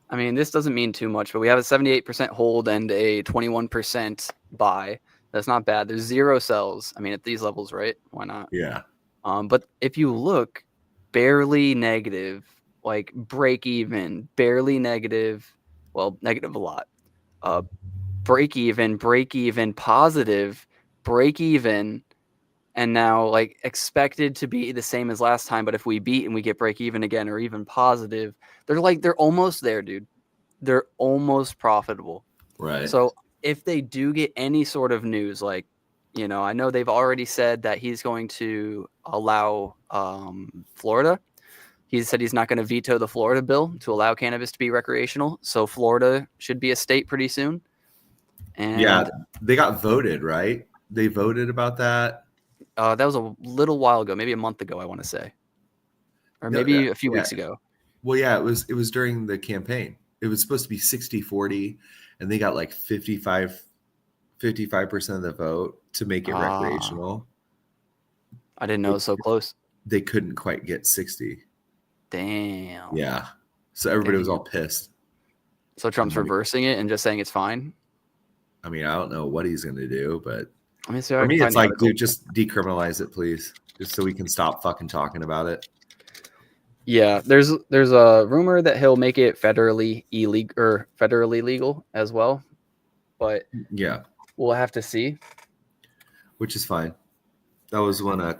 I mean, this doesn't mean too much, but we have a 78% hold and a 21% buy. That's not bad. There's 0 sells. I mean, at these levels, right? Why not? Yeah. But if you look, barely negative, like break even, barely negative, well, negative a lot. Break even, positive, break even, and now like expected to be the same as last time. But if we beat and we get break even again or even positive, they're almost there, dude. They're almost profitable. Right. So if they do get any sort of news, like, I know they've already said that he's going to allow Florida. He said he's not going to veto the Florida bill to allow cannabis to be recreational. So Florida should be a state pretty soon. And yeah, they got voted, right? They voted about that. That was a little while ago, maybe a month ago, I want to say, or maybe a few weeks ago. Well, yeah, it was during the campaign. It was supposed to be 60-40, and they got like 55% of the vote to make it recreational. I didn't know it was so close. They couldn't quite get 60. Damn. Yeah. So everybody was all pissed. So Trump's reversing it and just saying it's fine? I mean, I don't know what he's going to do, but for me, it's like, dude, just decriminalize it, please, just so we can stop fucking talking about it. Yeah, there's a rumor that he'll make it federally illegal or federally legal as well, but yeah, we'll have to see. Which is fine. That was one of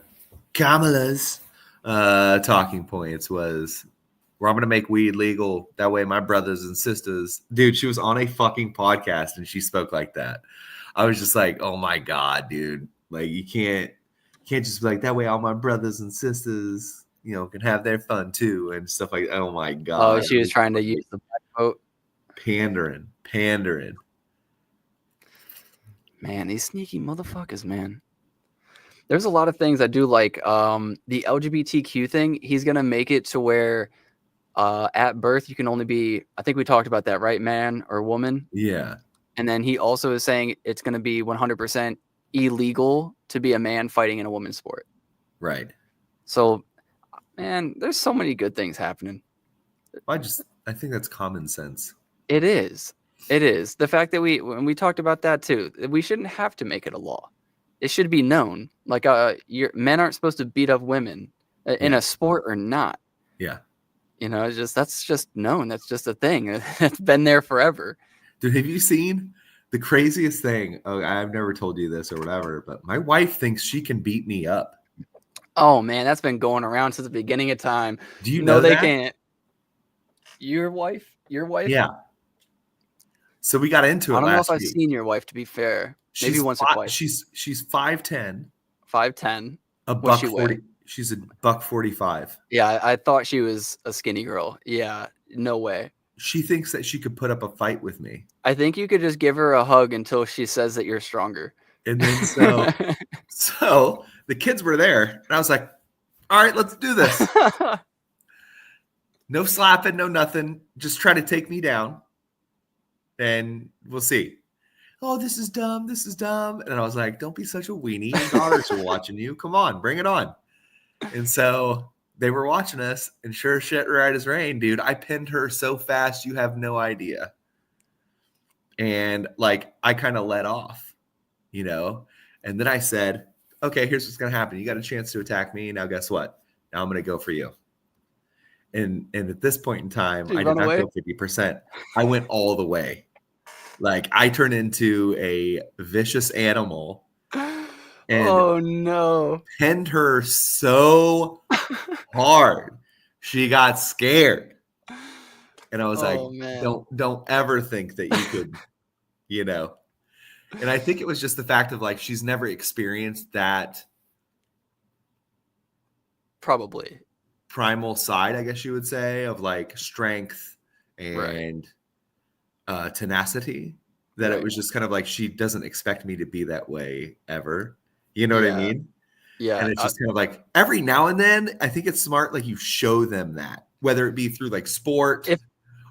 Kamala's talking points was, where I'm going to make weed legal. That way my brothers and sisters, dude, she was on a fucking podcast and she spoke like that. I was just like, oh my God, dude. Like you can't just be like, that way all my brothers and sisters, can have their fun too and stuff like that. Oh my God. Oh, she was trying to use the black vote. Pandering. Man, these sneaky motherfuckers, man. There's a lot of things I do like. The LGBTQ thing, he's going to make it to where at birth you can only be, I think we talked about that, right? Man or woman. Yeah. And then he also is saying it's going to be 100% illegal to be a man fighting in a women's sport. Right. So, man, there's so many good things happening. I think that's common sense. It is. The fact that when we talked about that too, we shouldn't have to make it a law. It should be known. Like, men aren't supposed to beat up women in a sport or not. Yeah. That's just known. That's just a thing. It's been there forever. Dude, have you seen the craziest thing? Oh, I've never told you this or whatever, but my wife thinks she can beat me up. Oh man, that's been going around since the beginning of time. Do you know they that? Can't. Your wife? Yeah. So we got into it. I don't know if I've seen your wife. To be fair, maybe once or twice. She's 5'10". 5'10". A buck 40. She's a $145. Yeah, I thought she was a skinny girl. Yeah, no way. She thinks that she could put up a fight with me. I think you could just give her a hug until she says that you're stronger. And then so the kids were there, and I was like, all right, let's do this. No slapping, no nothing. Just try to take me down, and we'll see. Oh, this is dumb. And I was like, don't be such a weenie. Your daughters are watching you. Come on, bring it on. And so they were watching us, and sure shit, right as rain, dude, I pinned her so fast you have no idea. And like, I kind of let off, you know, and then I said, okay, here's what's going to happen. You got a chance to attack me. Now, guess what? Now I'm going to go for you. And at this point in time, Did I you did run not away? go 50%. I went all the way. Like, I turned into a vicious animal and Oh no. pinned her so hard. She got scared. And I was like, Oh man. don't ever think that you could, you know. And I think it was just the fact of like, she's never experienced that Probably. primal side, I guess you would say, of like strength Right. and tenacity, that it Right. was just kind of like, she doesn't expect me to be that way ever. You know what I Yeah. mean? Yeah. And it's just kind of like, every now and then, I think it's smart, like, you show them that, whether it be through like sport If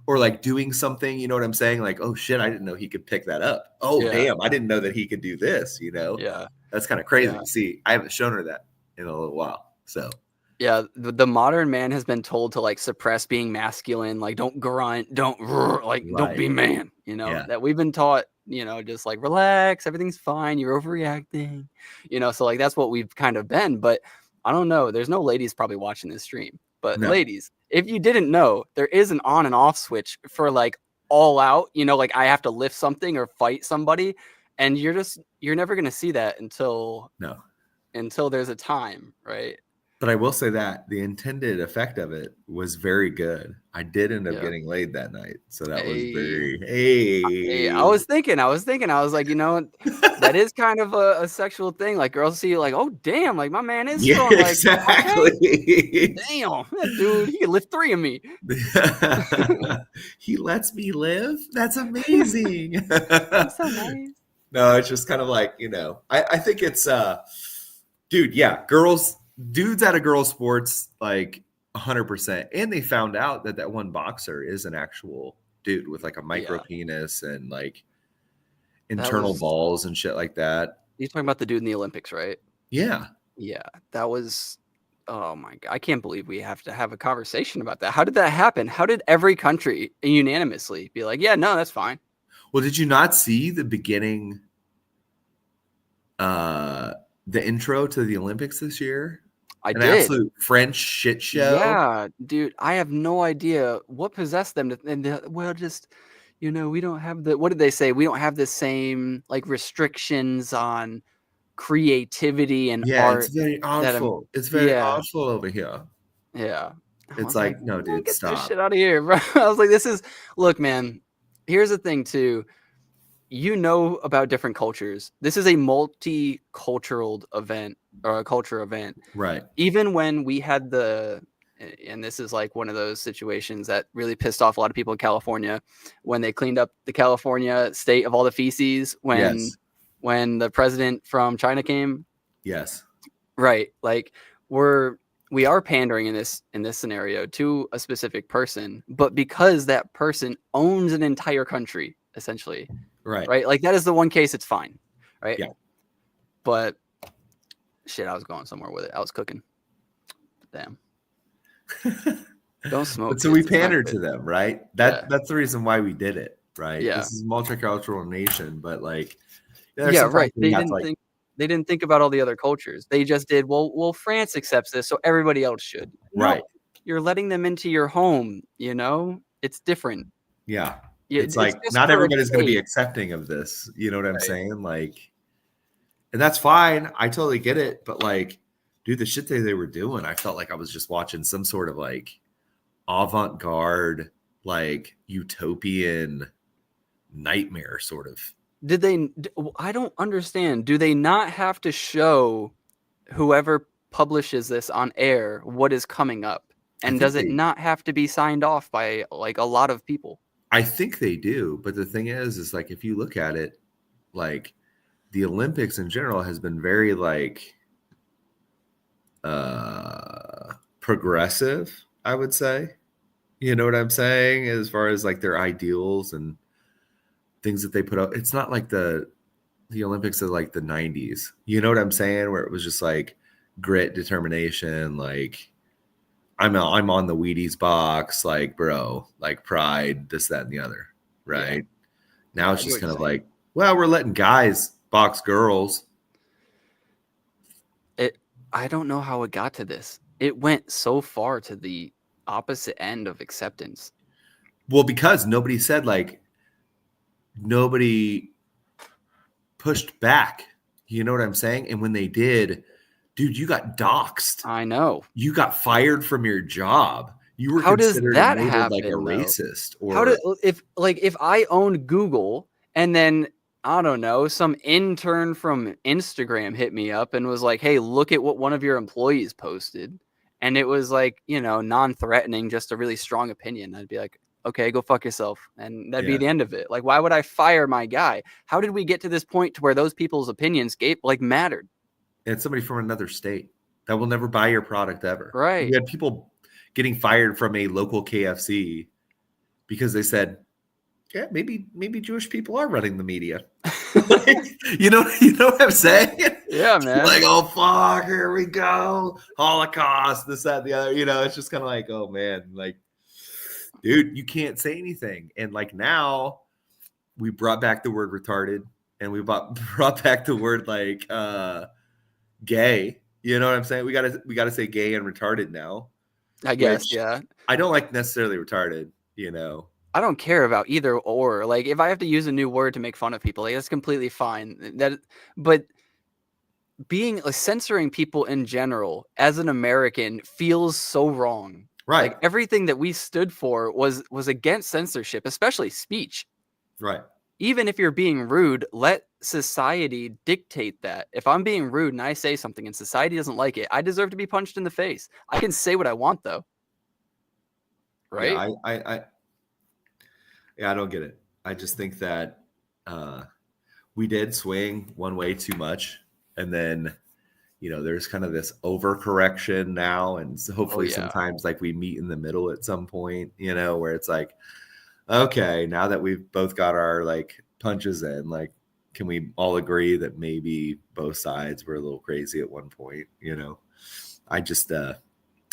or like doing something, you know what I'm saying? Like, oh shit, I didn't know he could pick that up. Oh yeah. damn, I didn't know that he could do this, you know? Yeah. That's kind of Yeah. crazy. See, I haven't shown her that in a little while. So Yeah, the modern man has been told to like suppress being masculine, like don't grunt, don't like don't right. be man, you know, Yeah. that we've been taught, you know, just like relax, everything's fine, you're overreacting, you know, so like that's what we've kind of been. But I don't know, there's no ladies probably watching this stream, but No. ladies, if you didn't know, there is an on and off switch for like all out, you know, like I have to lift something or fight somebody, and you're never gonna see that until No. there's a time, right? But I will say that the intended effect of it was very good. I did end up Yeah. getting laid that night. So that was Hey. very, Hey, hey. I was thinking, I was like, you know, that is kind of a sexual thing. Like girls see you like, oh damn, like my man is Yeah, strong. Like, okay, exactly. damn, that dude, he can lift 3 of me. He lets me live. That's amazing. He's so nice. No, it's just kind of like, you know, I think it's dude, yeah, dudes out of girl sports, like 100%. And they found out that that one boxer is an actual dude with like a micro Yeah, penis and like that internal was balls and shit like that. you talking about the dude in the Olympics, right? Yeah. Yeah, that was oh my god. I can't believe we have to have a conversation about that. How did that happen? How did every country unanimously be like, yeah, no, that's fine? Well, did you not see the beginning, uh, the intro to the Olympics this year? I An did. absolute French shit show. Yeah, dude, I have no idea what possessed them to and well, just you know, we don't have the what did they say? We don't have the same like restrictions on creativity and Yeah, it's art very that artful. It's very yeah, artful over here. yeah. I It's was like, like, no, man, dude, get this stop. shit out of here, bro. I was like, this is look, man. Here's the thing too. You know about different cultures. This is a multicultural event or a culture event. Right. Even when we had and this is like one of those situations that really pissed off a lot of people in California when they cleaned up the California state of all the feces Yes. when the president from China came. Yes. Right. Like we are pandering in this scenario to a specific person, but because that person owns an entire country, essentially, Right. right? Like that is the one case it's fine, right? Yeah. But shit, I was going somewhere with it. I was cooking. Damn. Don't smoke, But so we kids. It's not pandered good. to them, right? Yeah. That's the reason why we did it, right? Yeah. This is a multicultural nation, but like there's Yeah, sometimes right. we have to like, They didn't think about all the other cultures. They just did, well, France accepts this, so everybody else should. right. No, you're letting them into your home, you know? It's different. Yeah. Yeah, It's it's like just not for a everybody's going to be day. accepting of this. You know what I'm Right. saying? Like, and that's fine. I totally get it. But like, dude, the shit that they were doing, I felt like I was just watching some sort of like avant-garde, like utopian nightmare sort of. I don't understand. Do they not have to show whoever publishes this on air what is coming up? I And think does it not have to be signed off by like a lot of people? they do, but the thing is like if you look at it, like the Olympics in general has been very like progressive, I would say. You know what I'm saying? As far as like their ideals and things that they put up. It's not like the Olympics of like the 90s. You know what I'm saying? Where it was just like grit, determination, like I'm on the Wheaties box, like bro, like pride, this, that, and the other, Yeah. right? Now Yeah, it's I get just what you're kind of saying. like, well, we're letting guys box girls. I don't know how it got to this. It went so far to the opposite end of acceptance. Well, because nobody pushed back. You know what I'm saying? And when they did, dude, you got doxxed. I know. You got fired from your job. You were How does considered and that labeled like a happen though? racist How do or if I owned Google and then I don't know, some intern from Instagram hit me up and was like, "Hey, look at what one of your employees posted." And it was like, non-threatening, just a really strong opinion. I'd be like, "Okay, go fuck yourself." And that'd be yeah. the end of it. Like, why would I fire my guy? How did we get to this point to where those people's opinions mattered? And somebody from another state that will never buy your product ever. Right. You had people getting fired from a local KFC because they said, yeah, maybe Jewish people are running the media. you know what I'm saying? Yeah, man. Like, oh fuck, here we go. Holocaust, this, that, the other. It's just kind of like, oh man, like, dude, you can't say anything. And like now we brought back the word retarded and we brought back the word like gay. You know what I'm saying? We gotta say gay and retarded now. I guess, Which yeah. I don't like necessarily retarded, I don't care about either or. Like, if I have to use a new word to make fun of people, like, that's completely fine. But censoring people in general as an American feels so wrong. Right. Like, everything that we stood for was against censorship, especially speech. Right. Even if you're being rude, let society dictate that. If I'm being rude and I say something and society doesn't like it, I deserve to be punched in the face. I can say what I want, though. Right? Yeah, I don't get it. I just think that we did swing one way too much, and then there's kind of this overcorrection now, and hopefully sometimes like we meet in the middle at some point, where it's like, okay, now that we've both got our like punches in, like, can we all agree that maybe both sides were a little crazy at one point? I just I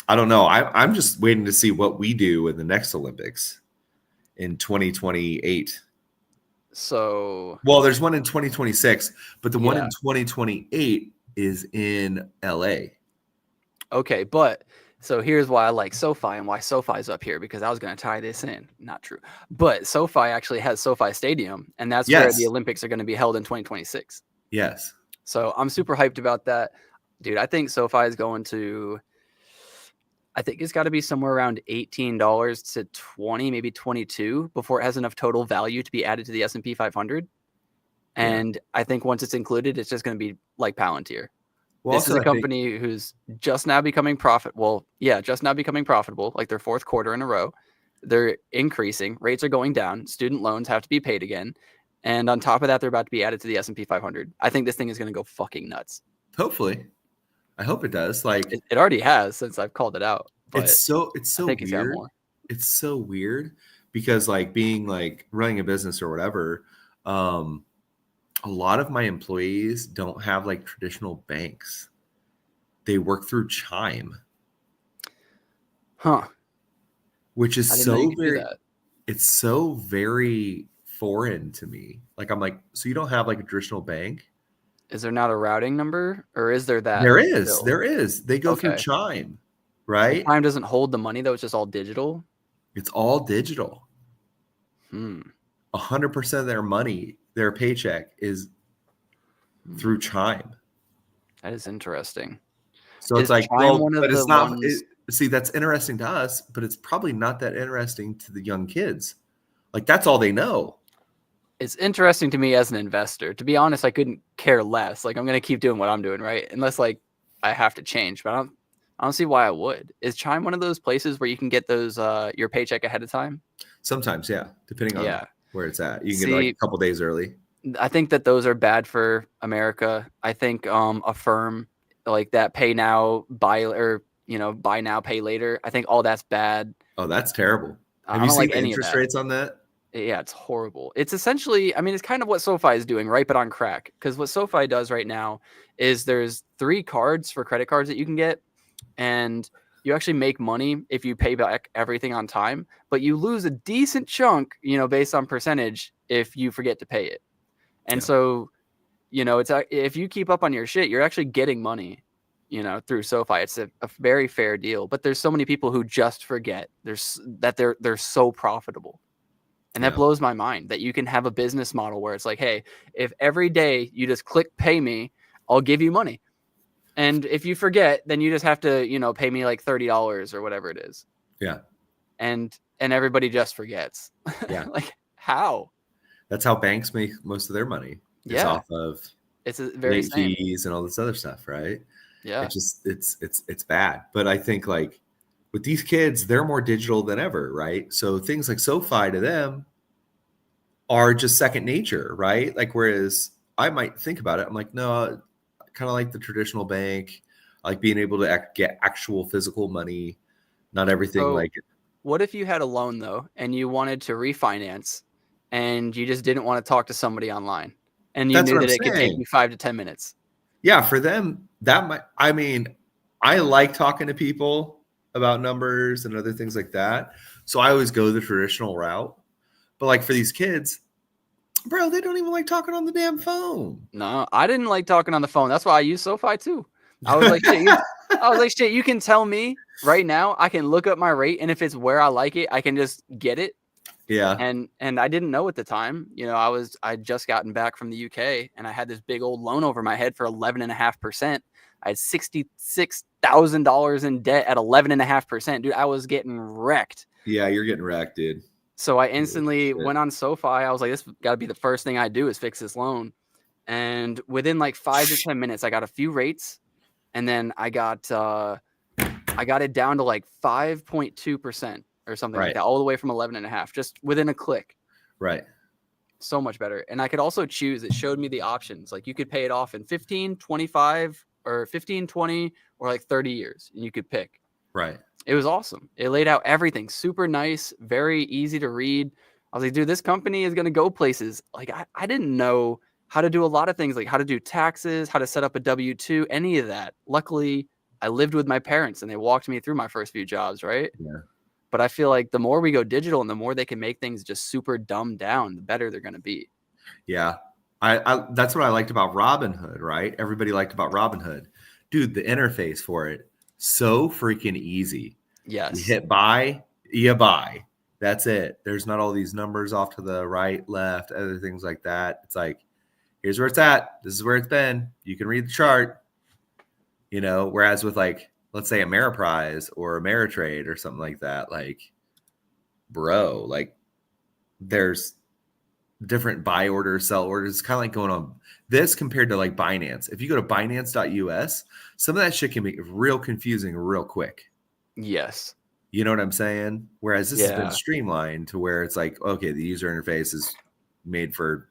don't know. I'm just waiting to see what we do in the next Olympics in 2028. So, well, there's one in 2026, but the one in Yeah. 2028 is in LA. Okay, but so here's why I like SoFi and why SoFi's up here, because I was going to tie this in. Not true. But SoFi actually has SoFi Stadium, and that's where the Yes. Olympics are going to be held in 2026. Yes. So I'm super hyped about that. Dude, I think SoFi is going to, I think it's got to be somewhere around $18 to 20, maybe 22 before it has enough total value to be added to the S&P 500. And I think once it's included, it's just going to be like Palantir. Well, This is a company who's just now becoming profitable. Yeah, just now becoming profitable, like their fourth quarter in a row. They're increasing. Rates are going down. Student loans have to be paid again. And on top of that, they're about to be added to the S&P 500. I think this thing is going to go fucking nuts. Hopefully. I hope it does. Like, it already has since I've called it out. But it's so I think weird. It's so weird because like being like running a business or whatever, a lot of my employees don't have like traditional banks. They work through Chime. Huh. Which is so very, it's so very foreign to me. Like, I'm like, so you don't have like a traditional bank? Is there not a routing number, or is there that? There is. They go through Chime, right? Chime doesn't hold the money though. It's just all digital. It's all digital. 100% of their money, their paycheck is through Chime. That is interesting. So it's like, well, but it's not. See, that's interesting to us, but it's probably not that interesting to the young kids. Like, that's all they know. It's interesting to me as an investor. To be honest, I couldn't care less. Like, I'm going to keep doing what I'm doing, right? Unless like I have to change, but I don't see why I would. Is Chime one of those places where you can get those your paycheck ahead of time? Sometimes, yeah, depending on where it's at. You can get like a couple days early. I think that those are bad for America. I think a firm like that pay now, buy now, pay later. I think all that's bad. Oh, that's terrible. Have you seen the interest rates on that? Yeah, it's horrible. It's essentially, I mean, it's kind of what SoFi is doing, right? But on crack. Because what SoFi does right now is there's 3 cards for credit cards that you can get. And you actually make money if you pay back everything on time. But you lose a decent chunk, based on percentage if you forget to pay it. And Yeah. so, you know, if you keep up on your shit, you're actually getting money, you know, through SoFi. It's a very fair deal. But there's so many people who just forget they're so profitable. And that Yeah. blows my mind that you can have a business model where it's like, hey, if every day you just click pay me, I'll give you money. And if you forget, then you just have to, you know, pay me like $30 or whatever it is. Yeah. And everybody just forgets. Yeah. Like, how? That's how banks make most of their money, is Yeah. off of It's a very late same. fees and all this other stuff, right? Yeah. It's bad. But I think like with these kids, they're more digital than ever, right? So things like SoFi to them are just second nature, right? Like whereas I might think about it, I'm like, no, kind of like the traditional bank, I like being able to get actual physical money, not everything So like. what if you had a loan though, and you wanted to refinance and you just didn't want to talk to somebody online and you That's knew what I'm that it could take saying. you 5 to 10 minutes? Yeah, for them, that might, I mean, I like talking to people about numbers and other things like that. So I always go the traditional route. But like for these kids, bro, they don't even like talking on the damn phone. No, I didn't like talking on the phone. That's why I use SoFi too. I was like, shit, you can tell me right now, I can look up my rate, and if it's where I like it, I can just get it. Yeah. And I didn't know at the time, you know, I'd just gotten back from the UK and I had this big old loan over my head for 11.5%. I had $66,000 in debt at 11.5%. Dude, I was getting wrecked. Yeah, you're getting wrecked, dude. So I instantly went on SoFi. I was like, this got to be the first thing I do is fix this loan. And within like 5 to 10 minutes, I got a few rates, and then I got it down to like 5.2% or something like Right. that, all the way from 11.5, just within a click. Right. So much better. And I could also choose. It showed me the options. Like you could pay it off in 15, 25, or 15, 20, or like 30 years, and you could pick. Right. It was awesome. It laid out everything super nice, very easy to read. I was like, dude, this company is going to go places. Like I didn't know how to do a lot of things, like how to do taxes, how to set up a W-2, any of that. Luckily, I lived with my parents and they walked me through my first few jobs, right? Yeah. But I feel like the more we go digital and the more they can make things just super dumbed down, the better they're going to be. Yeah. I that's what I liked about Robinhood, right? Everybody liked about Robinhood. Dude, the interface for it, so freaking easy. You Yes. hit buy, you buy. That's it. There's not all these numbers off to the right, left, other things like that. It's like, here's where it's at. This is where it's been. You can read the chart, you know, whereas with like, let's say Ameriprise or Ameritrade or something like that, like, bro, like there's different buy orders, sell orders. It's kind of like going on this compared to like Binance. If you go to Binance.us, some of that shit can be real confusing real quick. Yes. You know what I'm saying? Whereas this has been Yeah. streamlined to where it's like, okay, the user interface is made for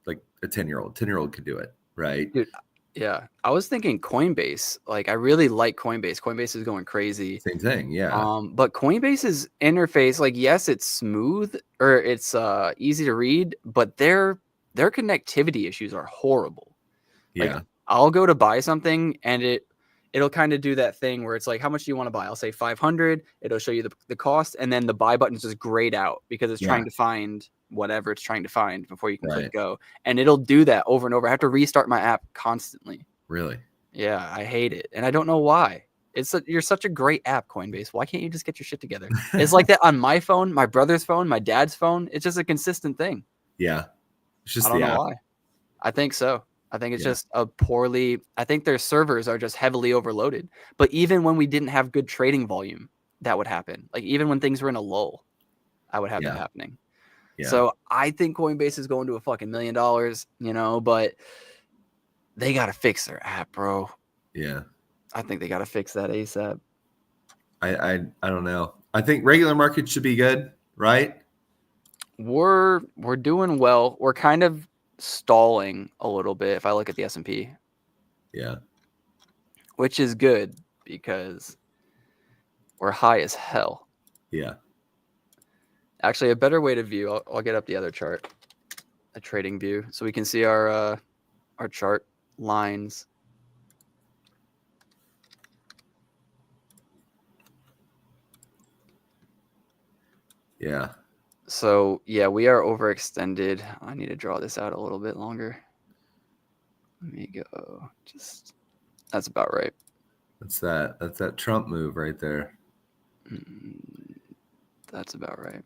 like a 10-year-old. 10-year-old could do it, right? Dude, yeah. I was thinking Coinbase. Like I really like Coinbase. Coinbase is going crazy. Same thing. Yeah. But Coinbase's interface, like, yes, it's smooth or it's easy to read, but their connectivity issues are horrible. Like Yeah. I'll go to buy something and it'll kind of do that thing where it's like, how much do you want to buy? I'll say 500. It'll show you the cost, and then the buy button's just grayed out because it's Yeah. trying to find whatever it's trying to find before you can Right. click go. And it'll do that over and over. I have to restart my app constantly. Really? Yeah, I hate it, and I don't know why. You're such a great app, Coinbase. Why can't you just get your shit together? It's like that on my phone, my brother's phone, my dad's phone. It's just a consistent thing. Yeah. It's I just don't the know app. why. I think so. I think it's Yeah. just I think their servers are just heavily overloaded. But even when we didn't have good trading volume, that would happen. Like even when things were in a lull, I would have that Yeah. happening. Yeah. So I think Coinbase is going to a fucking $1 million, you know, but they got to fix their app, bro. Yeah. I think they got to fix that ASAP. I don't know. I think regular markets should be good, right? We're doing well. We're kind of stalling a little bit if I look at the S&P. Yeah. Which is good because we're high as hell. Yeah. Actually, a better way to view, I'll get up the other chart, a trading view, so we can see our chart lines. Yeah. So yeah, we are overextended. I need to draw this out a little bit longer. Let me go. Just that's about right. That's that Trump move right there. That's about right.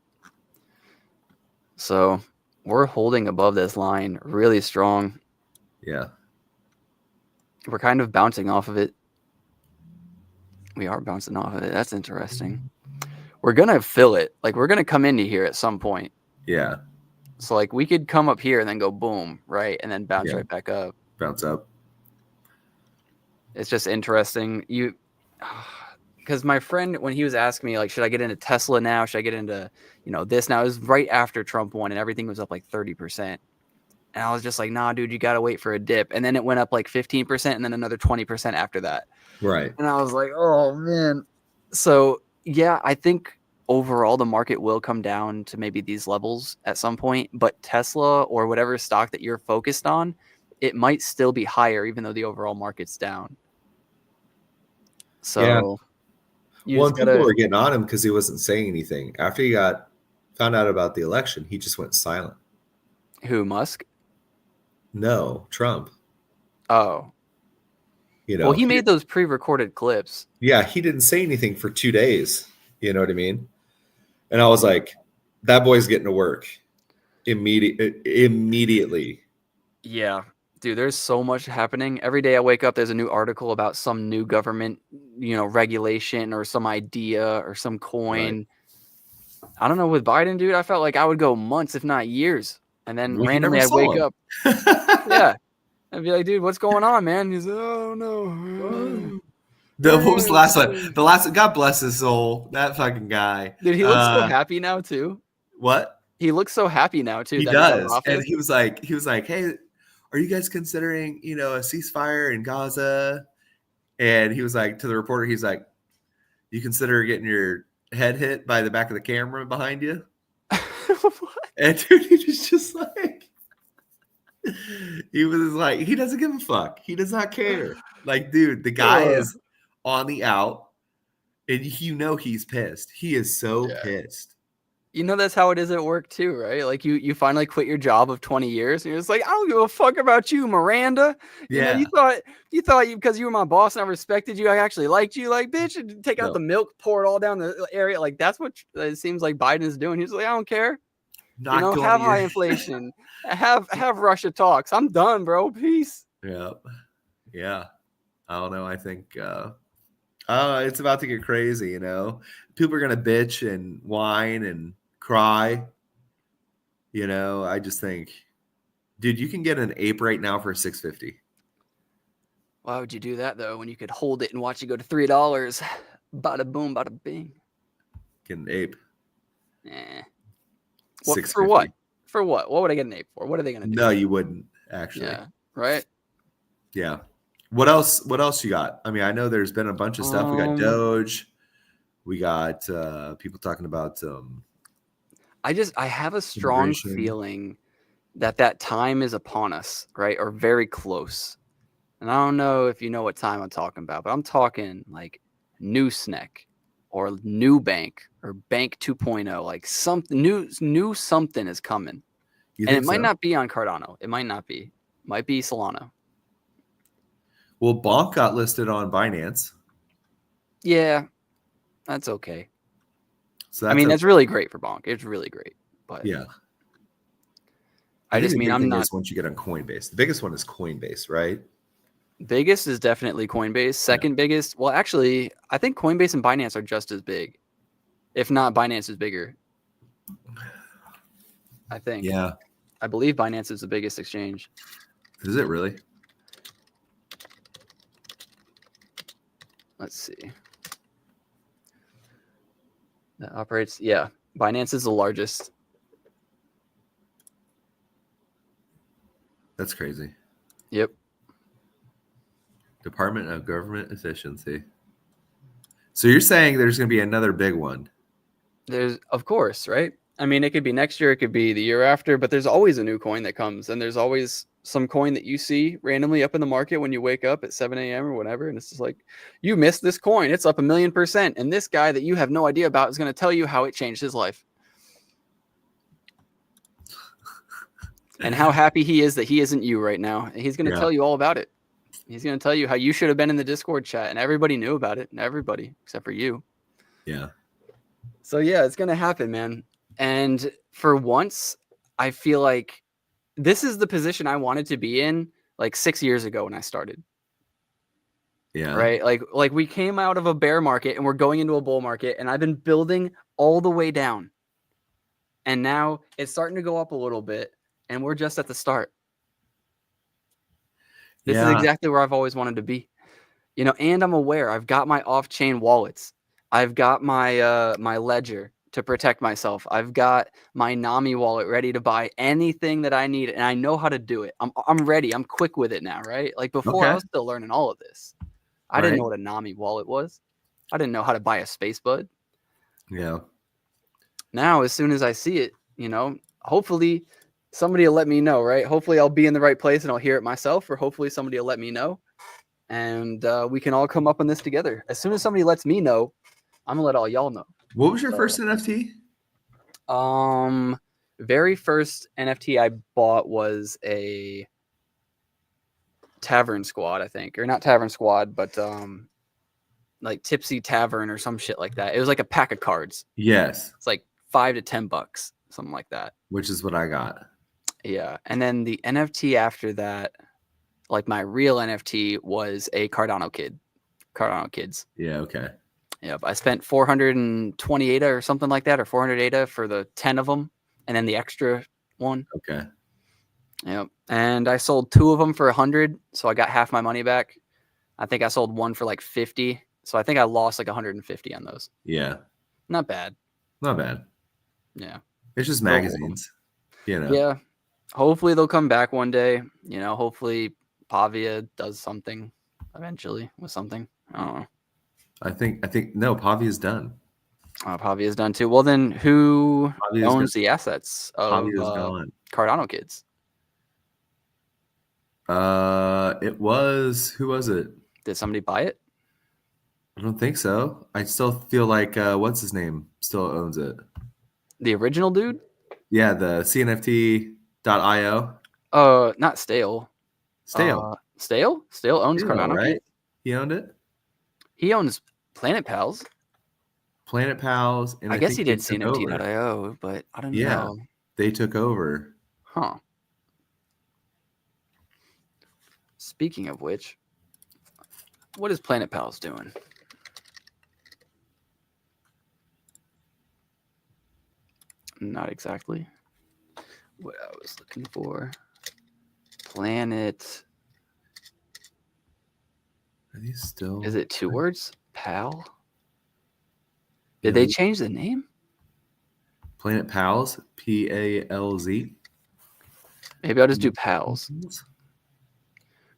So we're holding above this line really strong. Yeah. We're kind of bouncing off of it. We are bouncing off of it. That's interesting. We're going to fill it. Like, we're going to come into here at some point. Yeah. So, like, we could come up here and then go boom, right? And then bounce right back up. Bounce up. It's just interesting. Because my friend, when he was asking me, like, should I get into Tesla now? Should I get into, this now? It was right after Trump won and everything was up like 30%. And I was just like, nah, dude, you got to wait for a dip. And then it went up like 15% and then another 20% after that. Right. And I was like, oh, man. So, yeah, I think overall the market will come down to maybe these levels at some point. But Tesla or whatever stock that you're focused on, it might still be higher even though the overall market's down. So, people were getting on him because he wasn't saying anything. After he found out about the election, he just went silent. Who, Musk? No, Trump. Oh. Well, he made those pre-recorded clips. Yeah, he didn't say anything for 2 days. You know what I mean? And I was like, that boy's getting to work immediately. Yeah. Dude, there's so much happening. Every day I wake up, there's a new article about some new government, regulation or some idea or some coin. Right. I don't know, with Biden, dude, I felt like I would go months, if not years. And then randomly I'd wake up. Yeah. I'd be like, dude, what's going on, man? He's like, oh, no. What was the last one? The last, God bless his soul. That fucking guy. Dude, he looks so happy now, too. What? He looks so happy now, too. He does. And he was like, hey, are you guys considering, a ceasefire in Gaza? And he was like, to the reporter, he's like, you consider getting your head hit by the back of the camera behind you? What? And dude, he was just like, he was like, he doesn't give a fuck. He does not care. Like, dude, the guy is on the out, and he's pissed. He is so pissed. That's how it is at work too, right? Like you finally quit your job of 20 years and you're just like, I don't give a fuck about you, Miranda. You thought because you were my boss and I respected you, I actually liked you. Like, bitch, take out the milk, pour it all down the area. Like, that's what it seems like Biden is doing. He's like, I don't care. Have high inflation. have Russia talks. I'm done, bro. Peace. Yeah. I don't know. I think it's about to get crazy, People are gonna bitch and whine and cry. I just think, dude, you can get an ape right now for $6.50. Why would you do that though when you could hold it and watch it go to $3? Bada boom, bada bing. Get an ape. For what? For what? What would I get an ape for? What are they gonna do? No, you wouldn't actually. Yeah. Right. Yeah. What else you got? I mean, I know there's been a bunch of stuff. We got Doge. We got people talking about. I have a strong feeling that time is upon us, right? Or very close. And I don't know if you know what time I'm talking about, but I'm talking like new SNEC or new bank or bank 2.0, like something new something is coming. And it might not be on Cardano. It might not be. Might be Solana. Well, Bonk got listed on Binance. Yeah, that's okay. So that's really great for Bonk. It's really great. But yeah. I just mean I'm not. Once you get on Coinbase, the biggest one is Coinbase, right? Biggest is definitely Coinbase. Second biggest, well, actually, I think Coinbase and Binance are just as big. If not, Binance is bigger. I think. Yeah. I believe Binance is the biggest exchange. Is it really? Let's see. That operates. Yeah. Binance is the largest. That's crazy. Yep. Department of Government Efficiency. So you're saying there's going to be another big one? There's, of course, right? I mean, it could be next year, it could be the year after, but there's always a new coin that comes, and there's always some coin that you see randomly up in the market when you wake up at 7 a.m. or whatever, and it's just like, you missed this coin. It's up 1,000,000%, and this guy that you have no idea about is going to tell you how it changed his life. and how happy he is that he isn't you right now. And he's going to Yeah. tell you all about it. He's going to tell you how you should have been in the Discord chat, and everybody knew about it, and everybody except for you. Yeah. So yeah, it's going to happen, man. And for once, I feel like this is the position I wanted to be in like 6 years ago when I started. Yeah. Right? Like we came out of a bear market and we're going into a bull market, and I've been building all the way down. And now it's starting to go up a little bit, and we're just at the start. This is exactly where I've always wanted to be. You know, and I'm aware I've got my off-chain wallets. I've got my my ledger to protect myself. I've got my Nami wallet ready to buy anything that I need, and I know how to do it. I'm ready. I'm quick with it now, right? Like before, I was still learning all of this. I didn't know what a Nami wallet was. I didn't know how to buy a space bud. Yeah. Now, as soon as I see it, you know, hopefully somebody will let me know, right? Hopefully I'll be in the right place and I'll hear it myself, or hopefully somebody will let me know, and we can all come up on this together. As soon as somebody lets me know, I'm gonna let all y'all know. What was your first NFT? Very first NFT I bought was a Tavern Squad, I think, or not Tavern Squad, but like Tipsy Tavern or some shit like that. It was like a pack of cards. Yes. It's like $5 to $10, something like that. Which is what I got. Yeah, and then the NFT after that, like my real NFT, was a Cardano kids. Yeah. Okay. Yep, I spent 420 ADA or something like that, or 400 ADA for the 10 of them, and then the extra one. Okay. Yep, and I sold 2 of them for 100, so I got half my money back. I think I sold one for like 50, so I think I lost like 150 on those. Yeah. Not bad. Not bad. Yeah. It's just magazines. You know. Yeah. Hopefully they'll come back one day. You know, hopefully Pavia does something eventually with something. I don't know. I think no, Pavia's done. Pavia's done too. Well, then who Pavia's owns the assets of gone. Cardano kids? It was, who was it? Did somebody buy it? I don't think so. I still feel like what's his name still owns it. The original dude? Yeah, the CNFT.io. Not Stale. Stale. Stale owns Cardano right? kids? He owned it. He owns Planet Pals. Planet Pals, and I guess he did took over. CNFT.io, but I don't Yeah, know. they took over. Huh. Speaking of which, what is Planet Pals doing? Not exactly what I was looking for. Planet. Are these still? Is it 2 words? Pal? Did they change the name? Planet Pals, PALZ. Maybe I'll just do Pals.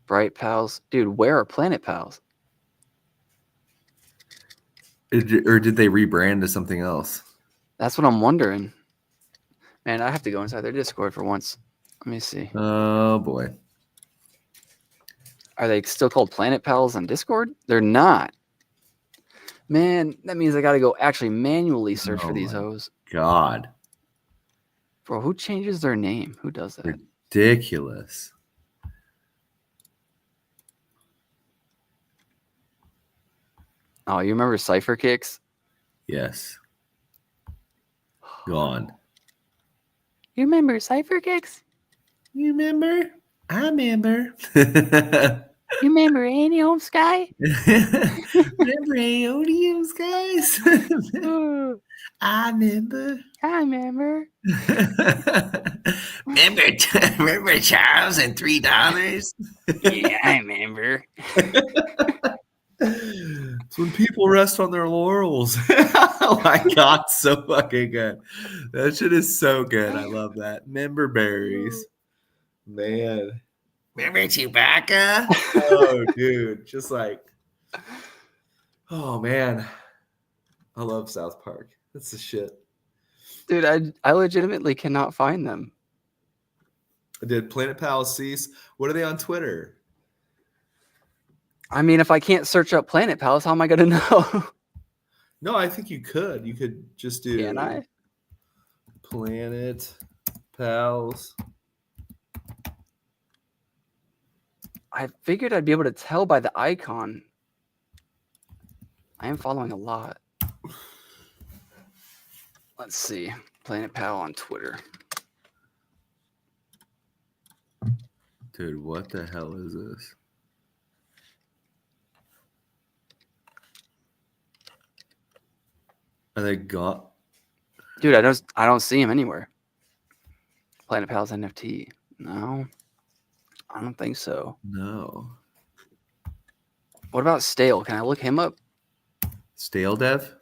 Bright Pals. Dude, where are Planet Pals? Or did they rebrand to something else? That's what I'm wondering. Man, I have to go inside their Discord for once. Let me see. Oh, boy. Are they still called Planet Pals on Discord? They're not. Man, that means I got to go actually manually search for these hoes. God. Bro, who changes their name? Who does that? Ridiculous. Oh, you remember Cypher Kicks? Yes. Gone. You remember Cypher Kicks? You remember? I remember. You remember Anium Sky? Remember Aodiums, guys? I remember. I remember. remember Charles and $3? Yeah, I remember. It's when people rest on their laurels. Oh my God, so fucking good. That shit is so good. I love that. Member berries. Man. Remember Chewbacca? Oh, dude. Just like, oh, man. I love South Park. That's the shit. Dude, I legitimately cannot find them. Did Planet Pals cease? What are they on Twitter? I mean, if I can't search up Planet Pals, how am I going to know? No, I think you could. You could just do Can I? Planet Pals I figured I'd be able to tell by the icon. I am following a lot. Let's see. Planet Pal on Twitter. Dude, what the hell is this? Are they got? Dude, I don't see him anywhere. Planet Pal's NFT. No. I don't think so. No. What about Stale? Can I look him up? Stale Dev?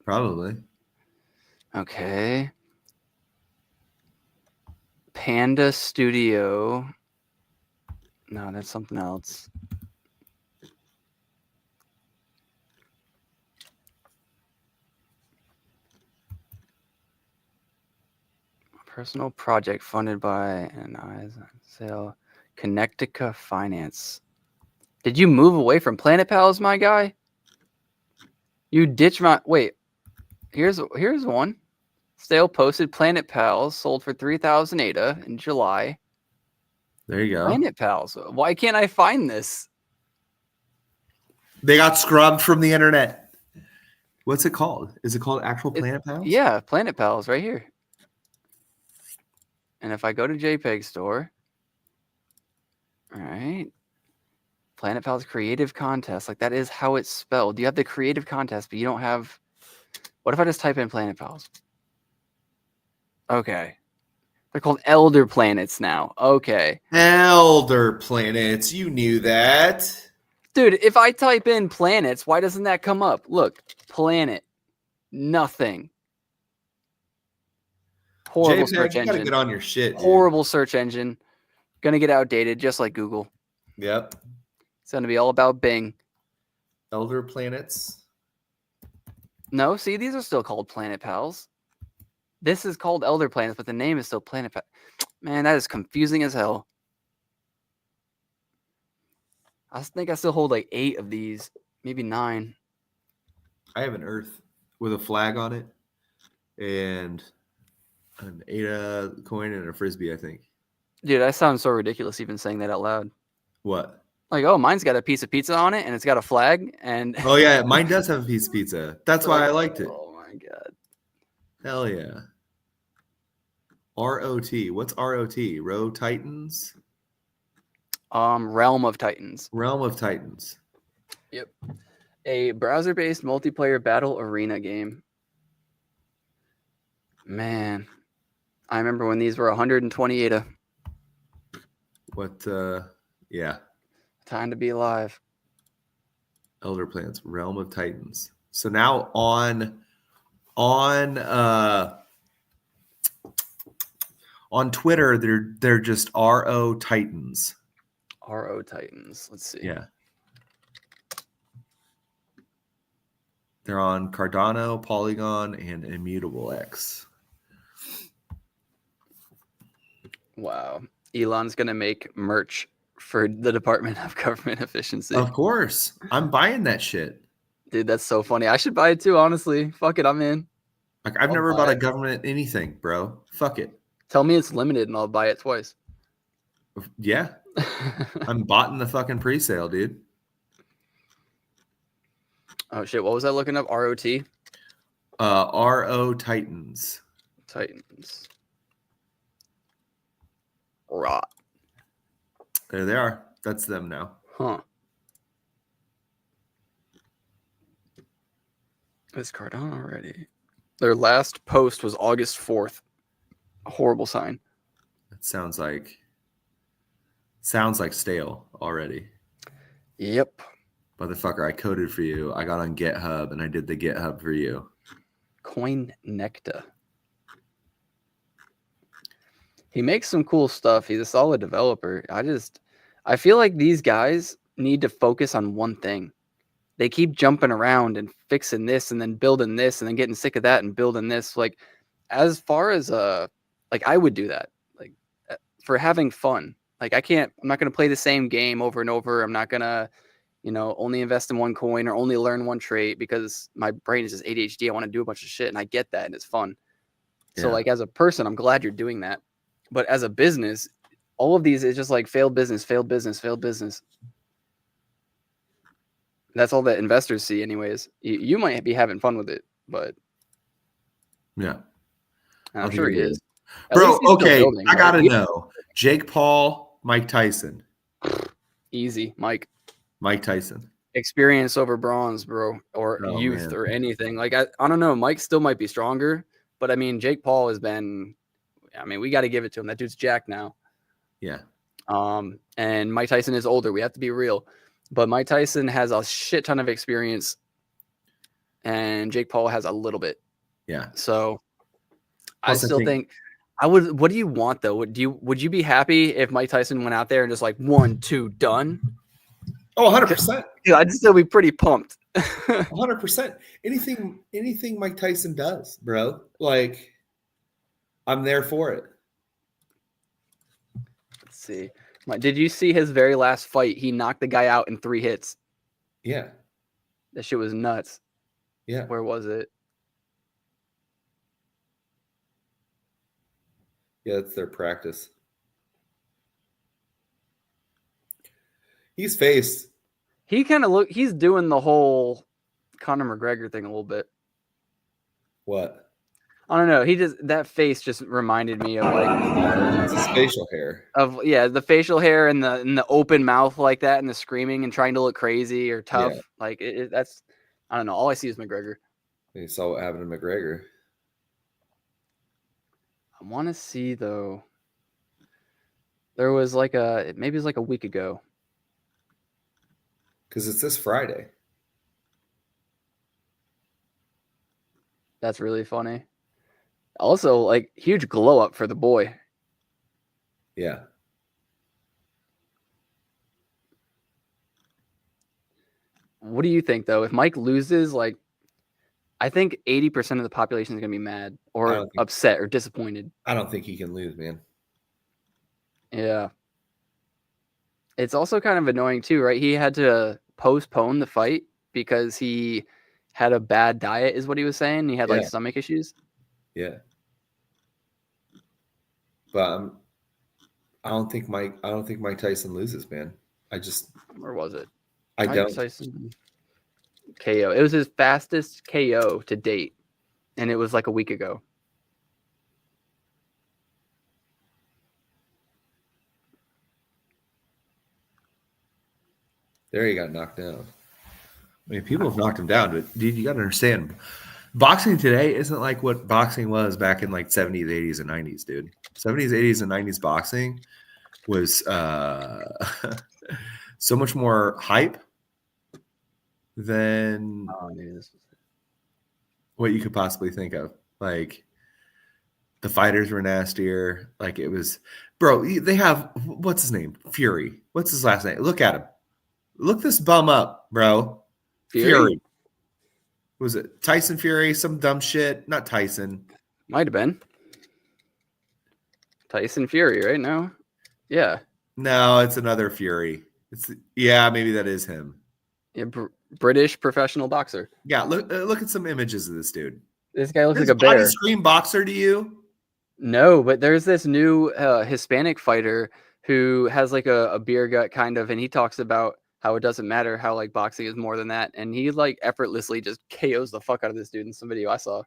Probably. Okay. Panda Studio. No, that's something else. Personal project funded by an eyes on sale. Connectica Finance. Did you move away from Planet Pals, my guy? You ditch my wait. Here's one. Stale posted Planet Pals sold for 3,000 ADA in July. There you go. Planet Pals. Why can't I find this? They got scrubbed from the internet. What's it called? Is it called actual Planet Pals? Yeah, Planet Pals right here. And if I go to JPEG Store, all right, Planet Pals Creative Contest, like that is how it's spelled. You have the Creative Contest, but you don't have. What if I just type in Planet Pals? Okay. They're called Elder Planets now. Okay. Elder Planets. You knew that. Dude, if I type in planets, why doesn't that come up? Look, planet. Nothing. Horrible search You engine. gotta get on your shit. Horrible search engine. Gonna get outdated, just like Google. Yep. It's gonna be all about Bing. Elder Planets. No, see, these are still called Planet Pals. This is called Elder Planets, but the name is still Planet Pal. Man, that is confusing as hell. I think I still hold like 8 of these, maybe 9. I have an Earth with a flag on it and an ADA coin and a Frisbee, I think. Dude, I sound so ridiculous even saying that out loud. What? Like, oh, mine's got a piece of pizza on it and it's got a flag. And Oh, yeah. Mine does have a piece of pizza. That's why I liked it. Oh, my God. Hell yeah. ROT. What's ROT? Row Titans? Realm of Titans. Realm of Titans. Yep. A browser-based multiplayer battle arena game. Man, I remember when these were 120 ADA. What? Yeah. Time to be alive. Elder Planets. Realm of Titans. So now on Twitter, they're just RO Titans. RO Titans. Let's see. Yeah. They're on Cardano, Polygon, and Immutable X. Wow. Elon's going to make merch for the Department of Government Efficiency. Of course. I'm buying that shit. Dude, that's so funny. I should buy it too, honestly. Fuck it, I'm in. Like, I've never bought a government anything, bro. Fuck it. Tell me it's limited and I'll buy it twice. Yeah. I'm bought in the fucking pre-sale, dude. Oh, shit. What was I looking up? ROT? RO Titans. Titans. Rot. There they are. That's them now. Huh. Is Cardano already? Their last post was August 4th. A horrible sign. That sounds like stale already. Yep. Motherfucker, I coded for you. I got on GitHub and I did the GitHub for you. Coin Necta. He makes some cool stuff. He's a solid developer. I feel like these guys need to focus on one thing. They keep jumping around and fixing this and then building this and then getting sick of that and building this. Like, as far as like I would do that, like for having fun. Like I'm not gonna play the same game over and over. I'm not gonna, only invest in one coin or only learn one trait because my brain is just ADHD. I want to do a bunch of shit and I get that and it's fun. So like as a person, I'm glad you're doing that. But as a business, all of these is just like failed business, failed business, failed business. That's all that investors see, anyways. You might be having fun with it, but Yeah, I'm sure he is. At bro. least he's still Okay, building, I right? gotta know Jake Paul, Mike Tyson. Easy, Mike. Mike Tyson. Experience over bronze, bro, or Oh, youth man. or anything. Like I don't know. Mike still might be stronger, but I mean, Jake Paul has been. I mean, we got to give it to him. That dude's jacked now. Yeah. And Mike Tyson is older. We have to be real, but Mike Tyson has a shit ton of experience, and Jake Paul has a little bit. Yeah. So Plus, I still think I would. What do you want though? Would you be happy if Mike Tyson went out there and just like 1, 2, done? Oh, 100%. Yeah, I'd still be pretty pumped. 100%. Anything Mike Tyson does, bro. Like, I'm there for it. Let's see. Did you see his very last fight? He knocked the guy out in 3 hits. Yeah. That shit was nuts. Yeah. Where was it? Yeah, that's their practice. He's faced. He kind of he's doing the whole Conor McGregor thing a little bit. What? I don't know. That face just reminded me of like It's his facial hair. The facial hair and the open mouth like that and the screaming and trying to look crazy or tough. Yeah. Like that's I don't know. All I see is McGregor. You saw what happened to McGregor. I want to see though. There was maybe it was like a week ago. Because it's this Friday. That's really funny. Also, like huge glow up for the boy. Yeah. What do you think though? If Mike loses, like I think 80% of the population is gonna be mad or upset or disappointed. I don't think he can lose, man. Yeah. It's also kind of annoying too, right? He had to postpone the fight because he had a bad diet, is what he was saying. He had like stomach issues. Yeah. But I don't think Mike Tyson loses, man. Where was it? I Mike don't. Tyson KO. It was his fastest KO to date, and it was like a week ago. There he got knocked down. I mean, people have knocked him down, but dude, you got to understand, boxing today isn't like what boxing was back in like 70s, 80s, and 90s, dude. 70s, 80s, and 90s boxing was so much more hype than what you could possibly think of. Like, the fighters were nastier. Like, it was, bro, they have, what's his name? Fury. What's his last name? Look at him. Look this bum up, bro. Fury. Was it Tyson Fury? Some dumb shit? Not Tyson. Might have been. Tyson Fury, right? No? Yeah. No, it's another Fury. Maybe that is him. Yeah, British professional boxer. Yeah, look at some images of this dude. This guy looks like a bear. Body scream boxer to you? No, but there's this new Hispanic fighter who has like a beer gut kind of, and he talks about how it doesn't matter, how like boxing is more than that, and he like effortlessly just KOs the fuck out of this dude in some video I saw.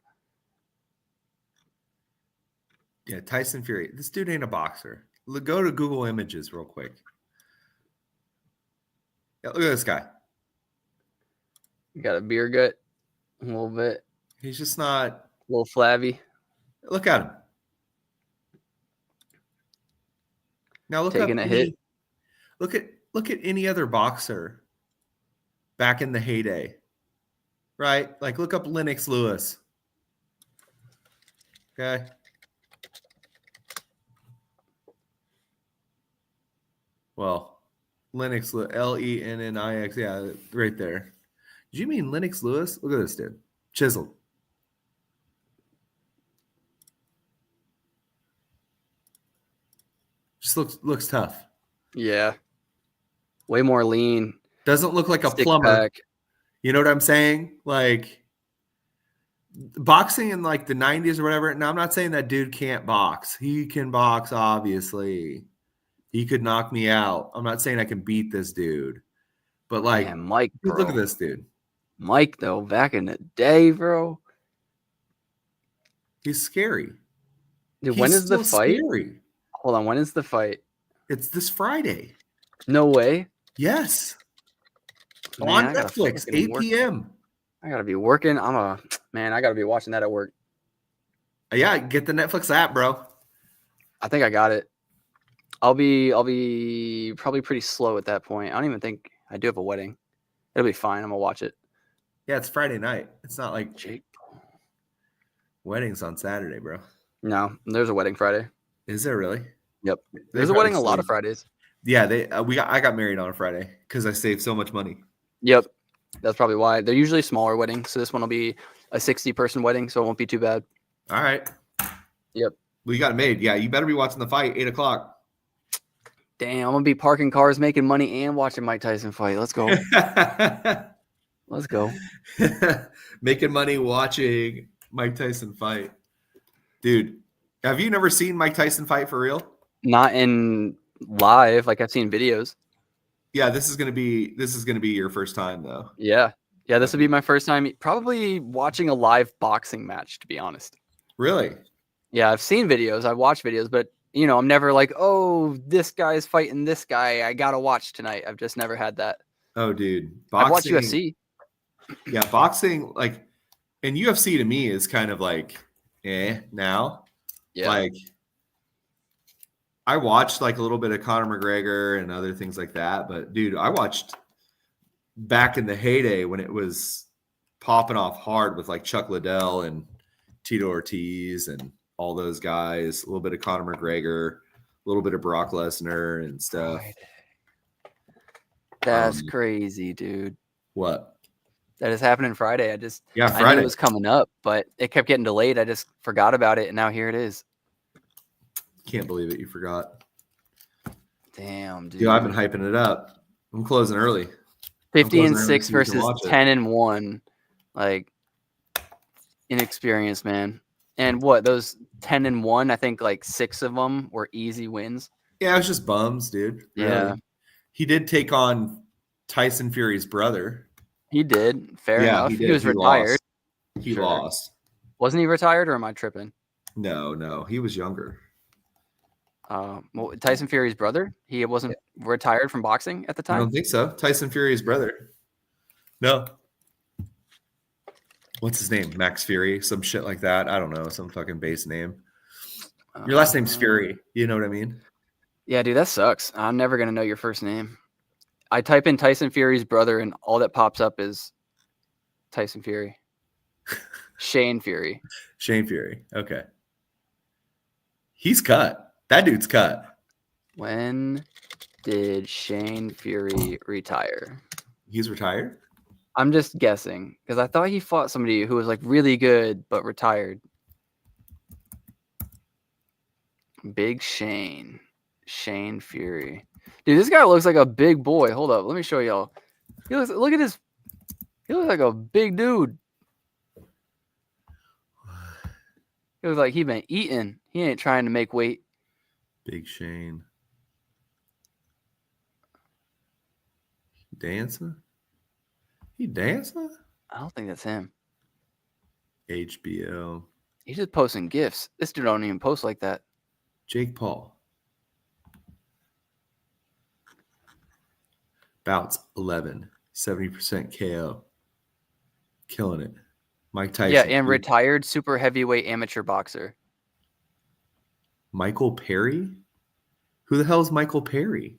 Yeah, Tyson Fury. This dude ain't a boxer. Go to Google Images real quick. Yeah, look at this guy. You got a beer gut, a little bit. He's just not a little flabby. Look at him. Now look taking a hit. Look at any other boxer back in the heyday, right? Like look up Lennox Lewis. Okay. Well, Lennox, Lennix, yeah, right there. Did you mean Lennox Lewis? Look at this dude, chiseled. Just looks tough. Yeah. Way more lean. Doesn't look like a plumber. Pack. You know what I'm saying? Like boxing in like the 90s or whatever. Now I'm not saying that dude can't box. He can box, obviously. He could knock me out. I'm not saying I can beat this dude, but like, Man, Mike, dude, bro. look at this dude. Mike, though, back in the day, bro. He's scary. Dude, when He's is the still fight? scary. Hold on, when is the fight? It's this Friday. No way. Yes. Man, On I gotta Netflix, fucking 8 work. p.m. I gotta be working. I gotta be watching that at work. Yeah, get the Netflix app, bro. I think I got it. I'll be probably pretty slow at that point. I don't even think I do have a wedding. It'll be fine. I'm gonna watch it. Yeah, it's Friday night. It's not like Jake. weddings on Saturday, bro. No, there's a wedding Friday. Is there really? Yep. They There's a probably wedding a lot of saved- Fridays. Yeah, I got married on a Friday because I saved so much money. Yep. That's probably why. They're usually smaller weddings, so this one will be a 60-person wedding, so it won't be too bad. All right. Yep. We got it made. Yeah, you better be watching the fight, 8 o'clock. Damn, I'm gonna be parking cars, making money, and watching Mike Tyson fight. Let's go. Let's go. Making money watching Mike Tyson fight. Dude, have you never seen Mike Tyson fight for real? Not in live, like I've seen videos. Yeah, this is gonna be your first time though. Yeah. Yeah, this would be my first time probably watching a live boxing match, to be honest. Really? Yeah, I've seen videos, I watch videos, but you know, I'm never like, oh, this guy's fighting this guy. I gotta watch tonight. I've just never had that. Oh, dude. I've watched UFC. Yeah, boxing, like, and UFC to me is kind of like, now. Yeah. Like, I watched like a little bit of Conor McGregor and other things like that, but dude, I watched back in the heyday when it was popping off hard with like Chuck Liddell and Tito Ortiz and all those guys, a little bit of Conor McGregor, a little bit of Brock Lesnar and stuff. That's crazy, dude. What? That is happening Friday. I Friday. knew it was coming up, but it kept getting delayed. I just forgot about it, and now here it is. Can't believe it. You forgot. Damn, dude. Dude, I've been hyping it up. I'm closing early. 50-6 versus 10-1. Like, inexperienced, man. And what, those 10-1, I think like 6 of them were easy wins. Yeah, it was just bums, dude. Really. Yeah. He did take on Tyson Fury's brother. He did. Fair enough. He was retired. He lost. Wasn't he retired, or am I tripping? No. He was younger. Well, Tyson Fury's brother? He wasn't retired from boxing at the time? I don't think so. Tyson Fury's brother. No. What's his name? Max Fury? Some shit like that. I don't know. Some fucking base name. Your last name's Fury. You know what I mean? Yeah, dude, that sucks. I'm never going to know your first name. I type in Tyson Fury's brother, and all that pops up is Tyson Fury. Shane Fury. Shane Fury. Okay. He's cut. That dude's cut. When did Shane Fury retire? He's retired? I'm just guessing, because I thought he fought somebody who was like really good but retired. Big Shane. Shane Fury. Dude, this guy looks like a big boy. Hold up. Let me show y'all. Look at his. He looks like a big dude. He looks like he been eating. He ain't trying to make weight. Big Shane. Dancing? He dancing? I don't think that's him. HBO. He's just posting gifs. This dude don't even post like that. Jake Paul. Bouts 11. 70% KO. Killing it. Mike Tyson. Yeah, and retired super heavyweight amateur boxer. Michael Perry? Who the hell is Michael Perry?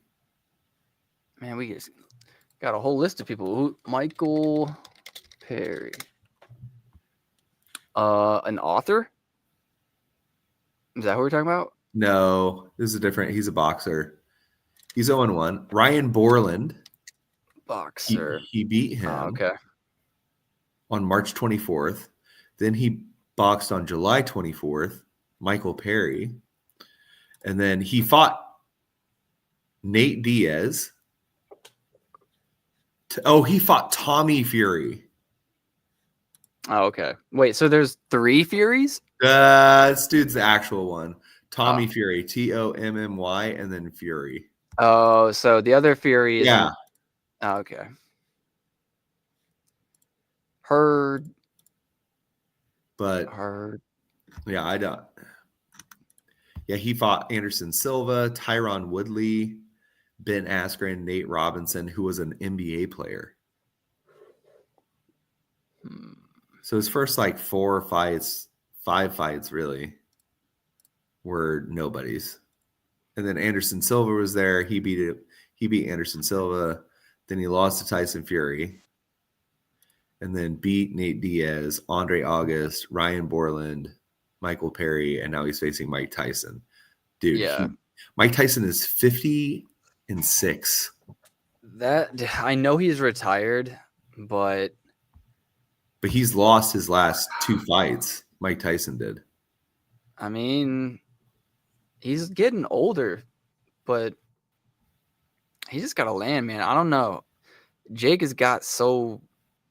Man, we just got a whole list of people. Michael Perry. An author? Is that who we're talking about? No, this is different. He's a boxer. He's 0-1. Ryan Borland. Boxer. He beat him okay. on March 24th. Then he boxed on July 24th. Michael Perry. And then he fought Nate Diaz. He fought Tommy Fury. Oh, okay. Wait, so there's 3 Furies? This dude's the actual one. Tommy Fury, Tommy, and then Fury. Oh, so the other Fury is Yeah. Okay. Heard. Yeah, I don't. Yeah, he fought Anderson Silva, Tyron Woodley, Ben Askren, Nate Robinson, who was an NBA player. So his first like 5 fights really were nobodies. And then Anderson Silva was there. He beat Anderson Silva. Then he lost to Tyson Fury. And then beat Nate Diaz, Andre August, Ryan Borland, Michael Perry, and now he's facing Mike Tyson. Dude, Yeah. Mike Tyson is 50-6. That I know he's retired, but he's lost his last 2 fights. Mike Tyson did. I mean, he's getting older, but he just got to land, man. I don't know. Jake has got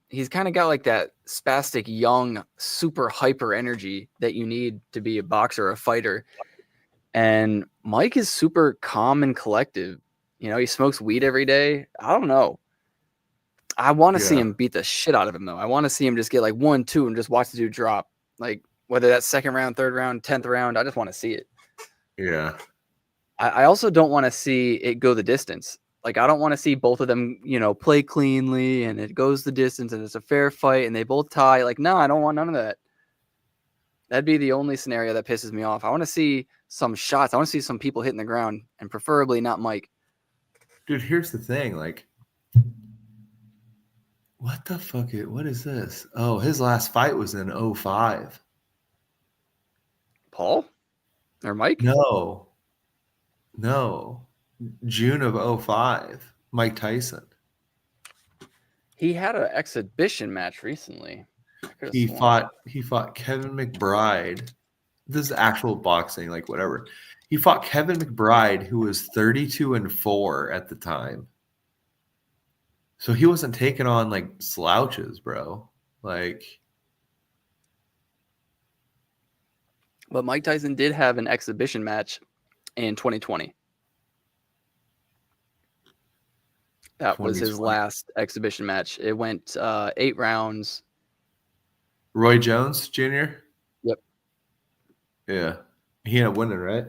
he's kind of got like that spastic, young, super hyper energy that you need to be a boxer or a fighter. And Mike is super calm and collective. You know, he smokes weed every day. I don't know. I want to see him beat the shit out of him, though. I want to see him just get like 1, 2 and just watch the dude drop. Like, whether that's 2nd round, 3rd round, 10th round, I just want to see it. Yeah. I also don't want to see it go the distance. Like, I don't want to see both of them, you know, play cleanly and it goes the distance and it's a fair fight and they both tie. Like, no, I don't want none of that. That'd be the only scenario that pisses me off. I want to see some shots. I want to see some people hitting the ground, and preferably not Mike. Dude, here's the thing. Like, what the fuck? What is this? Oh, his last fight was in 05. Paul? Or Mike? No. June of 05. Mike Tyson. He had an exhibition match recently. He fought Kevin McBride. This is actual boxing, like whatever. He fought Kevin McBride, who was 32-4 at the time. So he wasn't taking on like slouches, bro. Like, but Mike Tyson did have an exhibition match in 2020. That was his last exhibition match. It went 8 rounds. Roy Jones Jr.? Yep. Yeah. He ended up winning, right?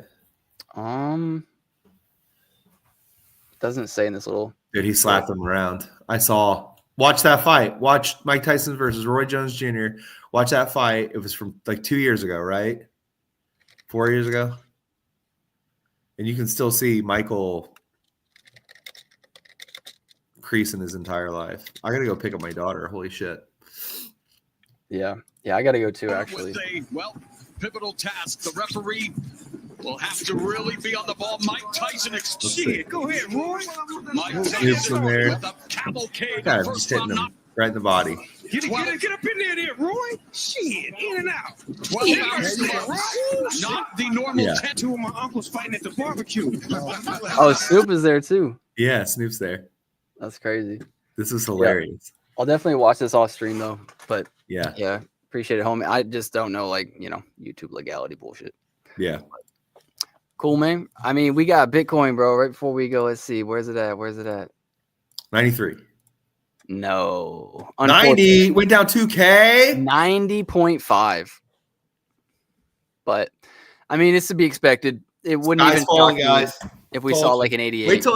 Doesn't say in this little. Dude, he slapped him around. I saw. Watch that fight. Watch Mike Tyson versus Roy Jones Jr. Watch that fight. It was from like 2 years ago, right? 4 years ago. And you can still see Michael creasing his entire life. I got to go pick up my daughter. Holy shit. Yeah, I got to go too, actually. Pivotal task. The referee will have to really be on the ball. Mike Tyson. Shit, go ahead, Roy. Mike Tyson with a cavalcade. God, just hitting him right in the body. Get up in there, Roy. Shit, in and out. 12 hours, not the normal tattoo of my uncle's fighting at the barbecue. Oh, Snoop is there too. Yeah, Snoop's there. That's crazy. This is hilarious. I'll definitely watch this off stream though. But yeah, appreciate it, homie. I just don't know, like, you know, YouTube legality bullshit. Yeah. Cool, man. I mean, we got Bitcoin, bro. Right before we go, let's see. Where's it at? 93. No. 90 went down 2K. 90.5. But I mean, it's to be expected. It wouldn't even falling, guys. If we saw like an 88. Wait till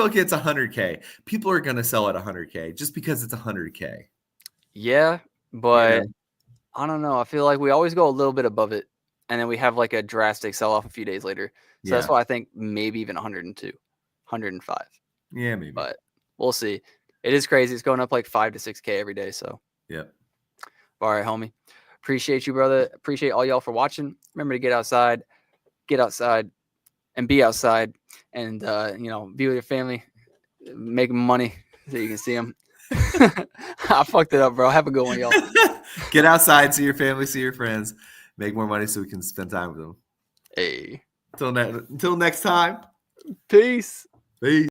it gets 100K. People are gonna sell at 100K just because it's 100K. Yeah, but I don't know. I feel like we always go a little bit above it, and then we have like a drastic sell off a few days later. So that's why I think maybe even 102, 105. Yeah, maybe. But we'll see. It is crazy. It's going up like 5 to 6K every day. So yeah. All right, homie. Appreciate you, brother. Appreciate all y'all for watching. Remember to get outside, and be outside, and you know, be with your family, make money so you can see them. I fucked it up, bro. Have a good one, y'all. Get outside, see your family, see your friends, make more money so we can spend time with them. Hey. Until next time. Peace. Peace.